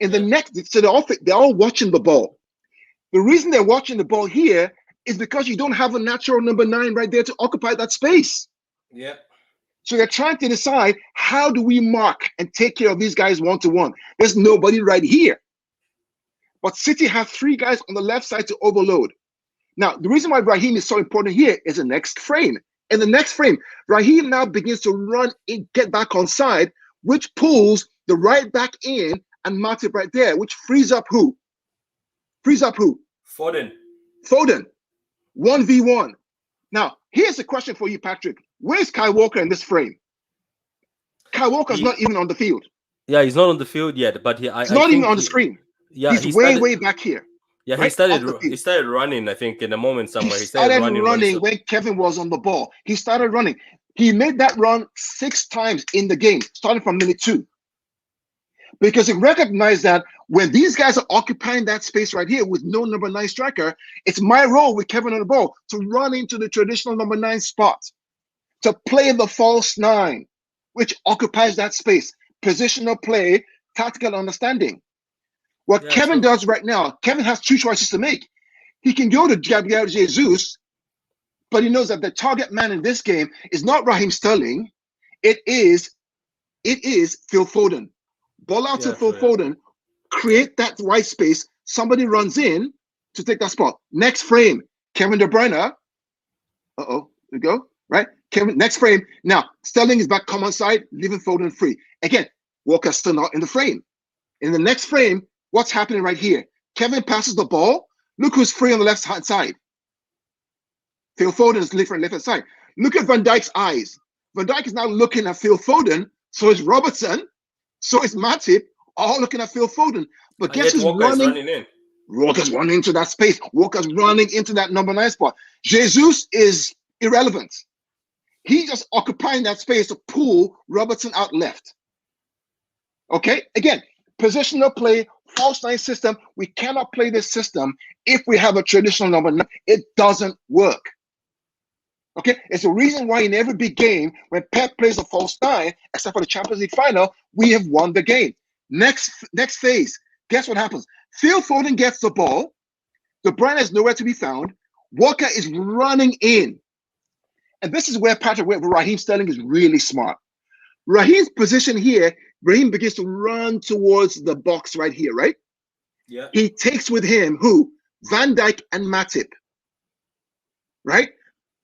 In the next, so they're all watching the ball. The reason they're watching the ball here is because you don't have a natural number 9 right there to occupy that space. Yeah. So they're trying to decide, how do we mark and take care of these guys one-to-one? There's nobody right here. But City have 3 guys on the left side to overload. Now, the reason why Raheem is so important here is the next frame. In the next frame, Raheem now begins to run and get back on side, which pulls the right back in and Matip right there, which frees up who? Frees up who? Foden. Foden. 1v1. Now, here's the question for you, Patrick. Where's Kyle Walker in this frame? Kyle Walker's not even on the field. Yeah, he's not on the field yet, but he's not even on the screen. Yeah, he's way back here. Yeah, right? He started running, I think, in a moment somewhere. He started running when Kevin was on the ball. He started running. He made that run 6 times in the game, starting from minute 2. Because he recognized that when these guys are occupying that space right here with no number 9 striker, it's my role with Kevin on the ball to run into the traditional number 9 spot, to play the false 9, which occupies that space. Positional play, tactical understanding. What Kevin does right now, Kevin has 2 choices to make. He can go to Gabriel Jesus, but he knows that the target man in this game is not Raheem Sterling. It is Phil Foden. Ball out to Phil Foden, create that white space. Somebody runs in to take that spot. Next frame, Kevin De Bruyne. There we go. Right? Kevin, next frame. Now, Sterling is back, come on side, leaving Foden free. Again, Walker's still not in the frame. In the next frame, what's happening right here? Kevin passes the ball. Look who's free on the left-hand side. Phil Foden is left-hand side. Look at Van Dijk's eyes. Van Dijk is now looking at Phil Foden. So is Robertson. So is Matip. All looking at Phil Foden. But guess who's running in? Walker's running into that space. Walker's running into that number 9 spot. Jesus is irrelevant. He's just occupying that space to pull Robertson out left. Okay? Again, positional play, false 9 system. We cannot play this system if we have a traditional number 9. It doesn't work. Okay? It's the reason why in every big game, when Pep plays a false 9, except for the Champions League final, we have won the game. Next phase, guess what happens? Phil Foden gets the ball. De Bruyne is nowhere to be found. Walker is running in. And this is where Raheem Sterling is really smart. Raheem's position here, Raheem begins to run towards the box right here, right? Yeah. He takes with him who? Van Dijk and Matip. Right?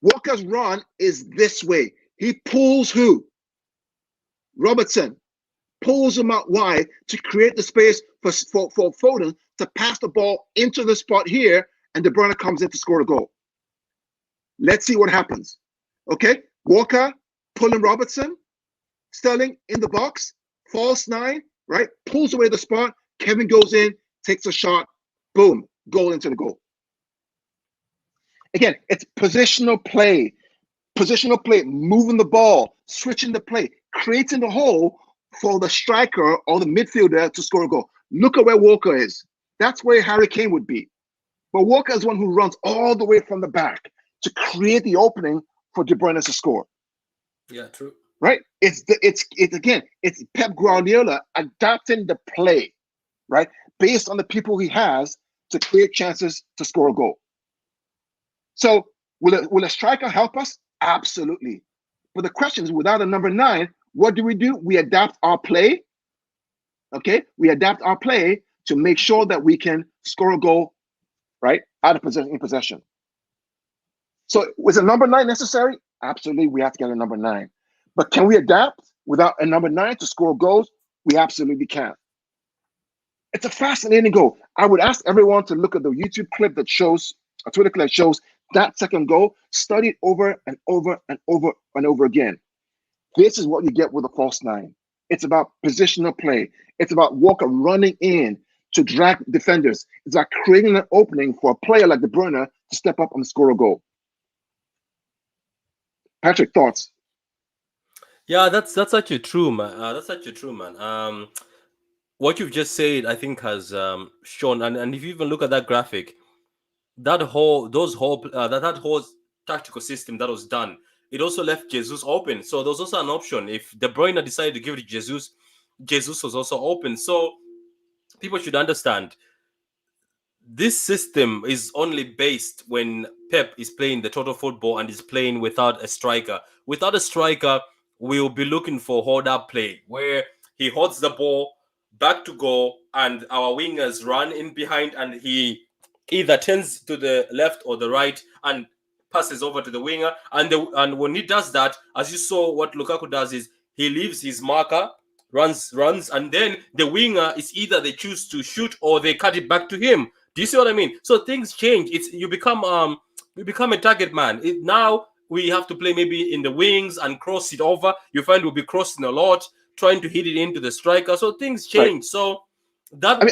Walker's run is this way. He pulls who? Robertson. Pulls him out wide to create the space for Foden to pass the ball into the spot here, and De Bruyne comes in to score a goal. Let's see what happens. Okay? Walker pulling Robertson. Sterling in the box. False 9, right? Pulls away the spot. Kevin goes in, takes a shot. Boom. Goal into the goal. Again, it's positional play. Positional play, moving the ball, switching the play, creating the hole for the striker or the midfielder to score a goal. Look at where Walker is. That's where Harry Kane would be. But Walker is one who runs all the way from the back to create the opening for De Bruyne to score. Yeah, true. Right? It's Pep Guardiola adapting the play, right? Based on the people he has to create chances to score a goal. So will a striker help us? Absolutely. But the question is, without a number 9, what do? We adapt our play. Okay? We adapt our play to make sure that we can score a goal, right? Out of possession. So was a number 9 necessary? Absolutely, we have to get a number 9. But can we adapt without a number 9 to score goals? We absolutely can. It's a fascinating goal. I would ask everyone to look at the YouTube clip that shows a Twitter clip that shows that second goal studied over and over and over and over again. This is what you get with a false nine. It's about positional play. It's about Walker running in to drag defenders. It's about creating an opening for a player like De Bruyne to step up and score a goal. Patrick, thoughts? Yeah, that's actually true, man. That's actually true, man. What you've just said, I think, has shown, and if you even look at that graphic, that whole that whole tactical system that was done, it also left Jesus open. So there was also an option if De Bruyne decided to give it to Jesus. Jesus was also open. So people should understand this system is only based when Pep is playing the total football and is playing without a striker. Without a striker, we'll be looking for hold-up play where he holds the ball back to goal and our wingers run in behind and he either turns to the left or the right and passes over to the winger. And when he does that, as you saw, what Lukaku does is he leaves his marker, runs, and then the winger is either they choose to shoot or they cut it back to him. Do you see what I mean? So things change. It's you become a target man. Now we have to play maybe in the wings and cross it over. You find we'll be crossing a lot, trying to hit it into the striker. So things change. Right. So that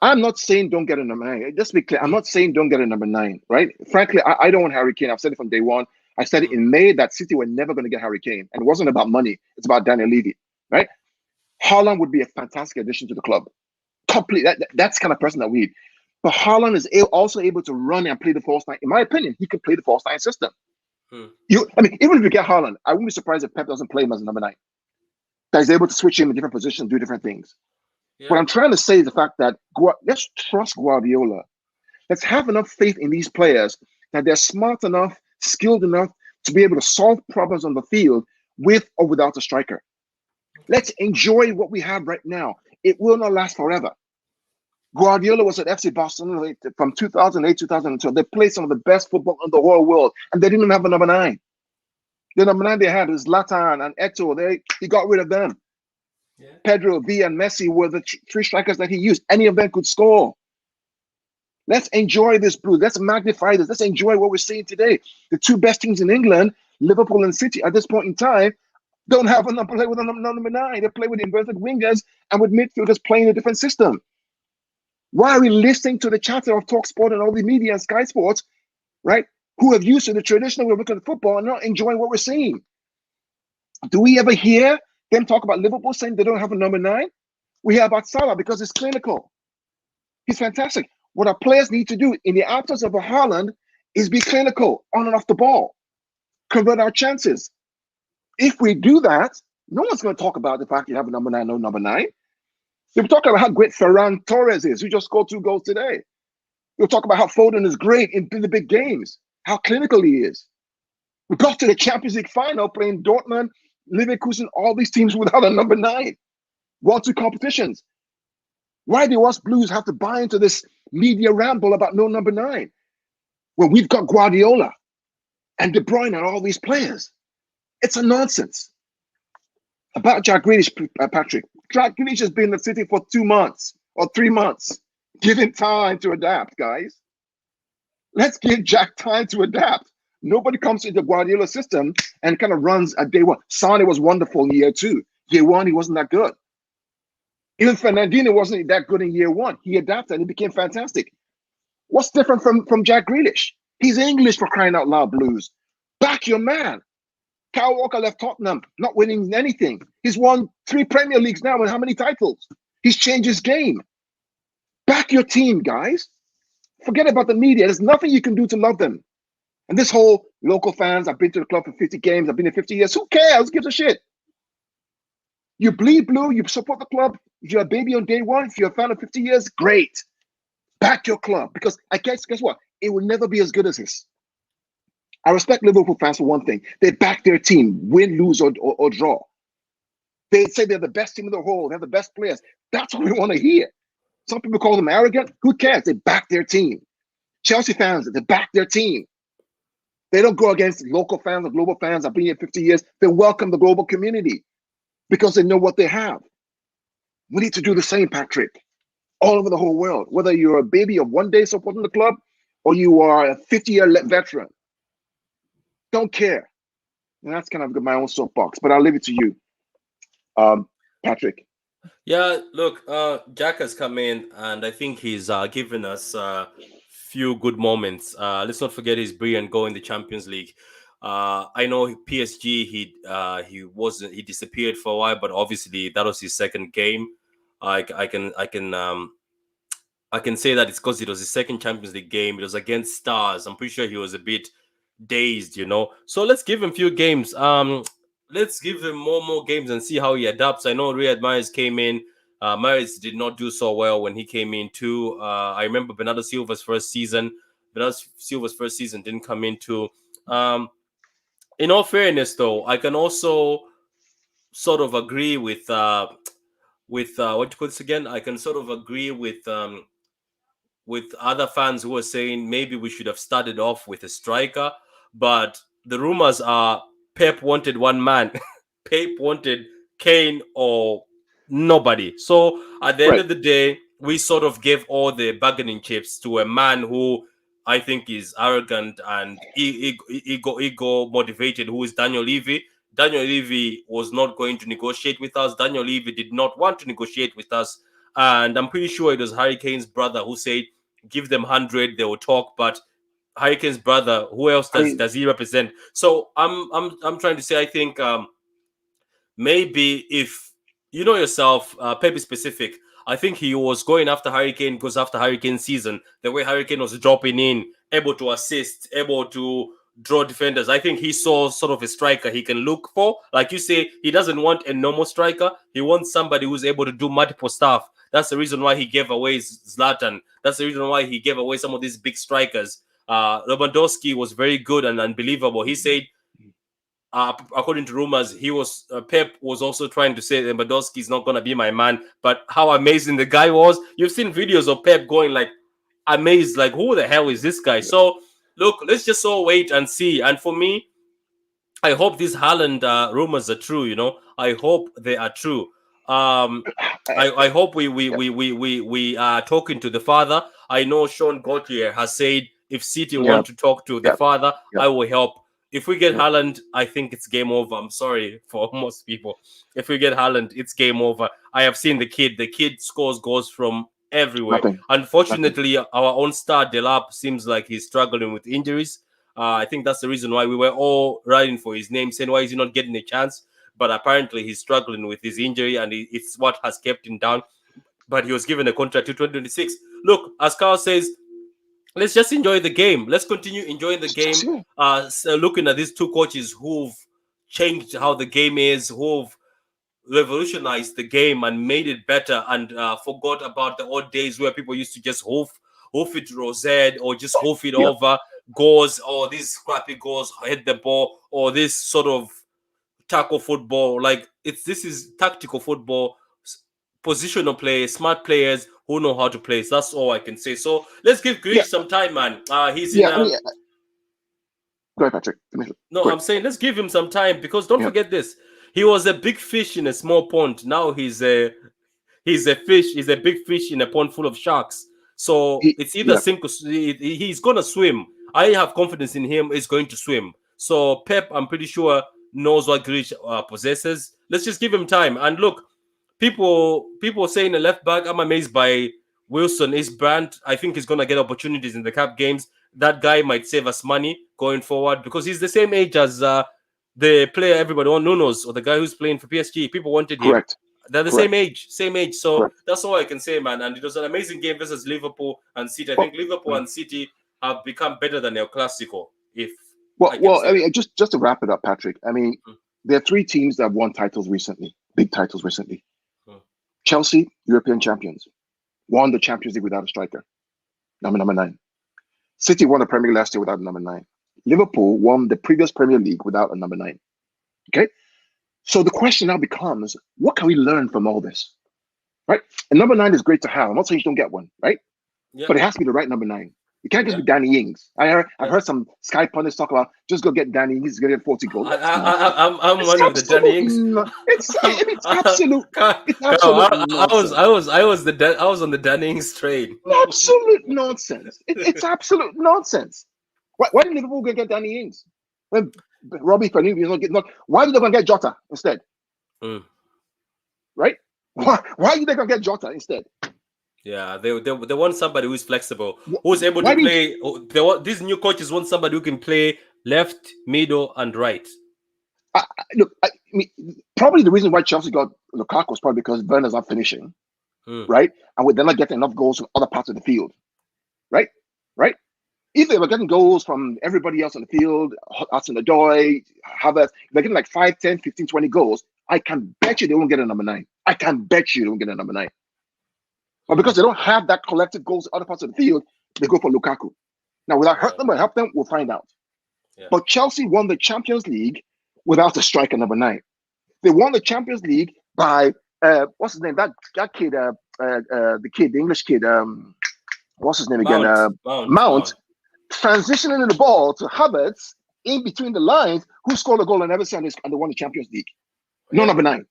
I'm not saying don't get a number 9. Just to be clear, I'm not saying don't get a number 9, right? Frankly, I don't want Harry Kane. I've said it from day one. I said it in May that City were never going to get Harry Kane. And it wasn't about money. It's about Daniel Levy, right? Haaland would be a fantastic addition to the club. That's the kind of person that we need. But Haaland is also able to run and play the false nine. In my opinion, he could play the false nine system. Even if we get Haaland, I wouldn't be surprised if Pep doesn't play him as a number 9. That he's able to switch him in different positions, do different things. Yeah. What I'm trying to say is the fact that let's trust Guardiola. Let's have enough faith in these players that they're smart enough, skilled enough to be able to solve problems on the field with or without a striker. Let's enjoy what we have right now. It will not last forever. Guardiola was at FC Barcelona from 2008, 2012. They played some of the best football in the whole world, and they didn't even have a number 9. The number 9 they had was Zlatan and Eto'o. He got rid of them. Yeah. Pedro, Villa, and Messi were the 3 strikers that he used. Any of them could score. Let's enjoy this, Blue. Let's magnify this. Let's enjoy what we're seeing today. The 2 best teams in England, Liverpool and City, at this point in time, don't have a number play with a number 9. They play with inverted wingers and with midfielders playing a different system. Why are we listening to the chatter of TalkSport and all the media and Sky Sports, right, who have used to the traditional way of looking at football and not enjoying what we're seeing? Do we ever hear them talk about Liverpool saying they don't have a number 9? We hear about Salah because it's clinical. He's fantastic. What our players need to do in the absence of a Haaland is be clinical on and off the ball, convert our chances. If we do that, no one's going to talk about the fact you have a number 9, no number 9. They'll talk about how great Ferran Torres is, who just scored 2 goals today. They'll talk about how Foden is great in the big games, how clinical he is. We got to the Champions League final playing Dortmund, Leverkusen, all these teams without a number 9. 1-2 competitions. Why do us Blues have to buy into this media ramble about no number 9 when we've got Guardiola and De Bruyne and all these players? It's a nonsense. About Jack Grealish, Patrick. Jack Grealish has been in the City for 2 months or 3 months. Give him time to adapt, guys. Let's give Jack time to adapt. Nobody comes into the Guardiola system and kind of runs at day 1. Sane was wonderful in year 2. Year 1, he wasn't that good. Even Fernandinho wasn't that good in year 1. He adapted and he became fantastic. What's different from Jack Grealish? He's English, for crying out loud, Blues. Back your man. Kyle Walker left Tottenham, not winning anything. He's won 3 Premier Leagues now and how many titles? He's changed his game. Back your team, guys. Forget about the media. There's nothing you can do to love them. And this whole local fans, I've been to the club for 50 games, I've been here 50 years. Who cares? Who gives a shit? You bleed blue, you support the club. If you're a baby on day 1, if you're a fan of 50 years, great. Back your club. Because I guess what? It will never be as good as this. I respect Liverpool fans for one thing. They back their team, win, lose, or draw. They say they're the best team in the world. They have the best players. That's what we want to hear. Some people call them arrogant. Who cares? They back their team. Chelsea fans, they back their team. They don't go against local fans or global fans. I've been here 50 years. They welcome the global community because they know what they have. We need to do the same, Patrick, all over the whole world. Whether you're a baby of 1 day supporting the club or you are a 50-year veteran. Don't care. And that's kind of my own soapbox, but I'll leave it to you, Patrick. Yeah, look, Jack has come in, and I think he's given us few good moments. Let's not forget his brilliant goal in the Champions League. I know PSG. He disappeared for a while, but obviously that was his second game. I can say that it's because it was his second Champions League game. It was against Stars. I'm pretty sure he was a bit dazed, you know. So let's give him a few games. Let's give him more games and see how he adapts. I know Riyad Mahrez came in. Mahrez did not do so well when he came in too. I remember Bernardo Silva's first season. Bernardo Silva's first season didn't come in too. In all fairness, though, I can also sort of agree with what you call this again. I can sort of agree with other fans who are saying maybe we should have started off with a striker, but the rumors are Pep wanted one man. Pep wanted Kane or nobody. So at the end Right. of the day, we sort of gave all the bargaining chips to a man who I think is arrogant and ego motivated, who is Daniel Levy. Daniel Levy was not going to negotiate with us. Daniel Levy did not want to negotiate with us. And I'm pretty sure it was Harry Kane's brother who said, give them 100, they will talk. But Harry Kane's brother, who else does he represent? So I'm trying to say, I think maybe if you know yourself, Pepe specific, I think he was going after Hurricane because after Hurricane season, the way Hurricane was dropping in, able to assist, able to draw defenders, I think he saw sort of a striker he can look for. Like you say, he doesn't want a normal striker. He wants somebody who's able to do multiple stuff. That's the reason why he gave away Zlatan. That's the reason why he gave away some of these big strikers. Lewandowski was very good and unbelievable. He said, according to rumors, he was Pep was also trying to say Lewandowski is not going to be my man. But how amazing the guy was! You've seen videos of Pep going like amazed, like who the hell is this guy? So look, let's just all wait and see. And for me, I hope these Haaland rumors are true. You know, I hope they are true. I hope we are talking to the father. I know Sean Gauthier has said if City want to talk to the father, I will help. If we get Haaland, I think it's game over. I'm sorry for most people. If we get Haaland, it's game over. I have seen the kid. The kid scores goals from everywhere. Unfortunately, our own star Delap seems like he's struggling with injuries. I think that's the reason why we were all writing for his name, saying why is he not getting a chance? But apparently he's struggling with his injury, and it's what has kept him down. But he was given a contract to 2026. Look, as Carl says, let's just enjoy the game. Let's continue enjoying the game. So looking at these two coaches who've changed how the game is, who've revolutionized the game and made it better, and forgot about the old days where people used to just hoof it rosette or just hoof it over goals, or these scrappy goals, hit the ball, or this sort of tackle football. Like this is tactical football, positional play, smart players who know how to play. So that's all I can say. So let's give Grealish some time, man. He's in. Go ahead, Patrick. No, I'm saying let's give him some time because don't forget this. He was a big fish in a small pond. Now he's a fish. He's a big fish in a pond full of sharks. So it's either sink or he's gonna swim. I have confidence in him. He's going to swim. So Pep, I'm pretty sure, knows what Grealish possesses. Let's just give him time. And look, people saying a left back. I'm amazed by Wilson. His brand. I think he's gonna get opportunities in the cup games. That guy might save us money going forward because he's the same age as the player everybody knows, or the guy who's playing for PSG. People wanted him. They're the same age. So that's all I can say, man. And it was an amazing game versus Liverpool and City. I think Liverpool and City have become better than El Classico. I mean, just to wrap it up, Patrick. I mean, there are three teams that have won titles recently, big titles recently. Chelsea, European champions, won the Champions League without a striker, number 9. City won the Premier League last year without a number 9. Liverpool won the previous Premier League without a number 9. Okay? So the question now becomes, what can we learn from all this? Right? And number 9 is great to have. I'm not saying you don't get one, right? Yeah. But it has to be the right number 9. You can't just be Danny Ings. I've heard some Sky pundits talk about just go get Danny Ings, he's going to get 40 goals. I'm one of the Danny Ings. It's absolute. It's absolute nonsense. I was on the Danny Ings train. Absolute nonsense. It's absolute nonsense. Why did Liverpool go get Danny Ings? When Robbie Firmino why did they go get Jota instead? Right? Why are they going to get Jota instead? Yeah, they want somebody who's flexible, who's able to play. These new coaches want somebody who can play left, middle, and right. Look, I mean, probably the reason why Chelsea got Lukaku was probably because Werner's not finishing, right? And they're not getting enough goals from other parts of the field, right? Right? If they were getting goals from everybody else on the field, Hudson-Odoi, Havertz, they're getting like 5, 10, 15, 20 goals, I can bet you they won't get a number 9. I can bet you they won't get a number 9. But because they don't have that collective goals in other parts of the field, they go for Lukaku. Now, without hurt them or help them, we'll find out. Yeah. But Chelsea won the Champions League without a striker number 9. They won the Champions League by what's his name? That kid, the English kid. What's his name again? Mount. Transitioning the ball to Havertz in between the lines, who scored a goal and everything, and they won the Champions League. No number 9,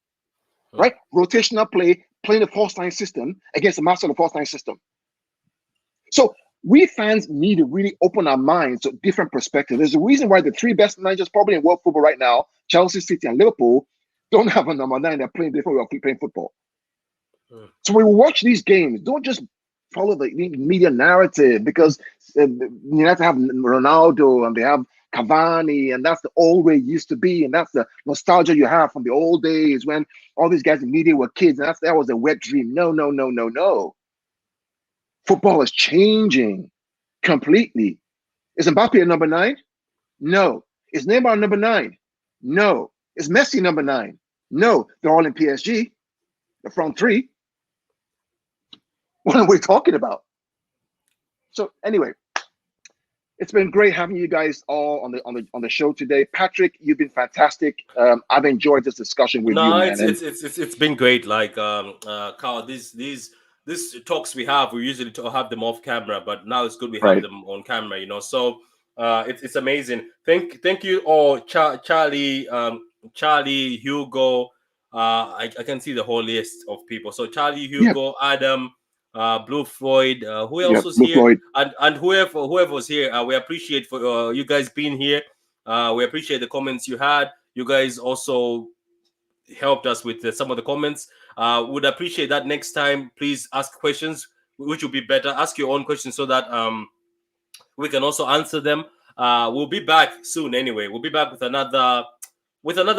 right? Rotational play. Playing the false nine system against the master of the false nine system. So we fans need to really open our minds to different perspectives. There's a reason why the 3 best managers probably in world football right now, Chelsea, City, and Liverpool, don't have a number 9. They're playing different way of playing football. So when we watch these games, don't just follow the media narrative because you have to have Ronaldo and they have Cavani, and that's the old way it used to be, and that's the nostalgia you have from the old days when all these guys in media were kids, and that was a wet dream. No. Football is changing completely. Is Mbappe a number 9? No. Is Neymar number 9? No. Is Messi number 9? No. They're all in PSG. The front 3. What are we talking about? So anyway, it's been great having you guys all on the show today. Patrick, you've been fantastic. I've enjoyed this discussion with you. Man. It's been great. Like Carl, these talks we usually have them off camera, but now it's good we have them on camera. You know, so it's amazing. Thank you all, Charlie, Hugo. I can see the whole list of people. So Charlie, Hugo, Adam. Blue Floyd, who else was here? Floyd. And whoever was here, we appreciate for you guys being here. We appreciate the comments you had. You guys also helped us with some of the comments. Would appreciate that next time. Please ask questions, which will be better. Ask your own questions so that we can also answer them. We'll be back soon. Anyway, we'll be back with another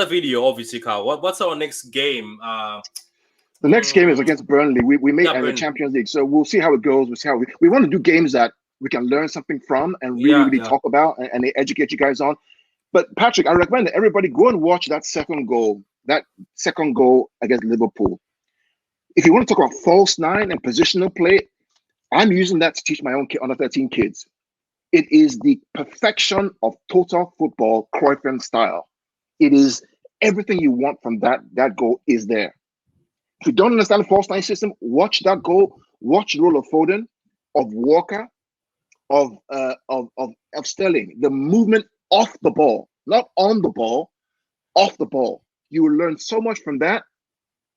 video. Obviously, Carl. What's our next game? The next game is against Burnley. We made the Champions League, so we'll see how it goes. We'll see how we want to do games that we can learn something from and really talk about and educate you guys on. But Patrick, I recommend that everybody go and watch that second goal against Liverpool. If you want to talk about false 9 and positional play, I'm using that to teach my own under 13 kids. It is the perfection of total football, Cruyffian style. It is everything you want from that goal is there. If you don't understand the false 9 system, watch that goal. Watch the role of Foden, of Walker, of Sterling. The movement off the ball, not on the ball, off the ball. You will learn so much from that,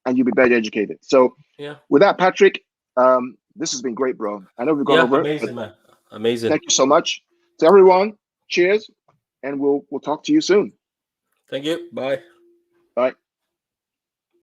and you'll be better educated. So, with that, Patrick, this has been great, bro. I know we've gone over. Amazing, man. Amazing. Thank you so much to everyone. Cheers, and we'll talk to you soon. Thank you. Bye. Bye.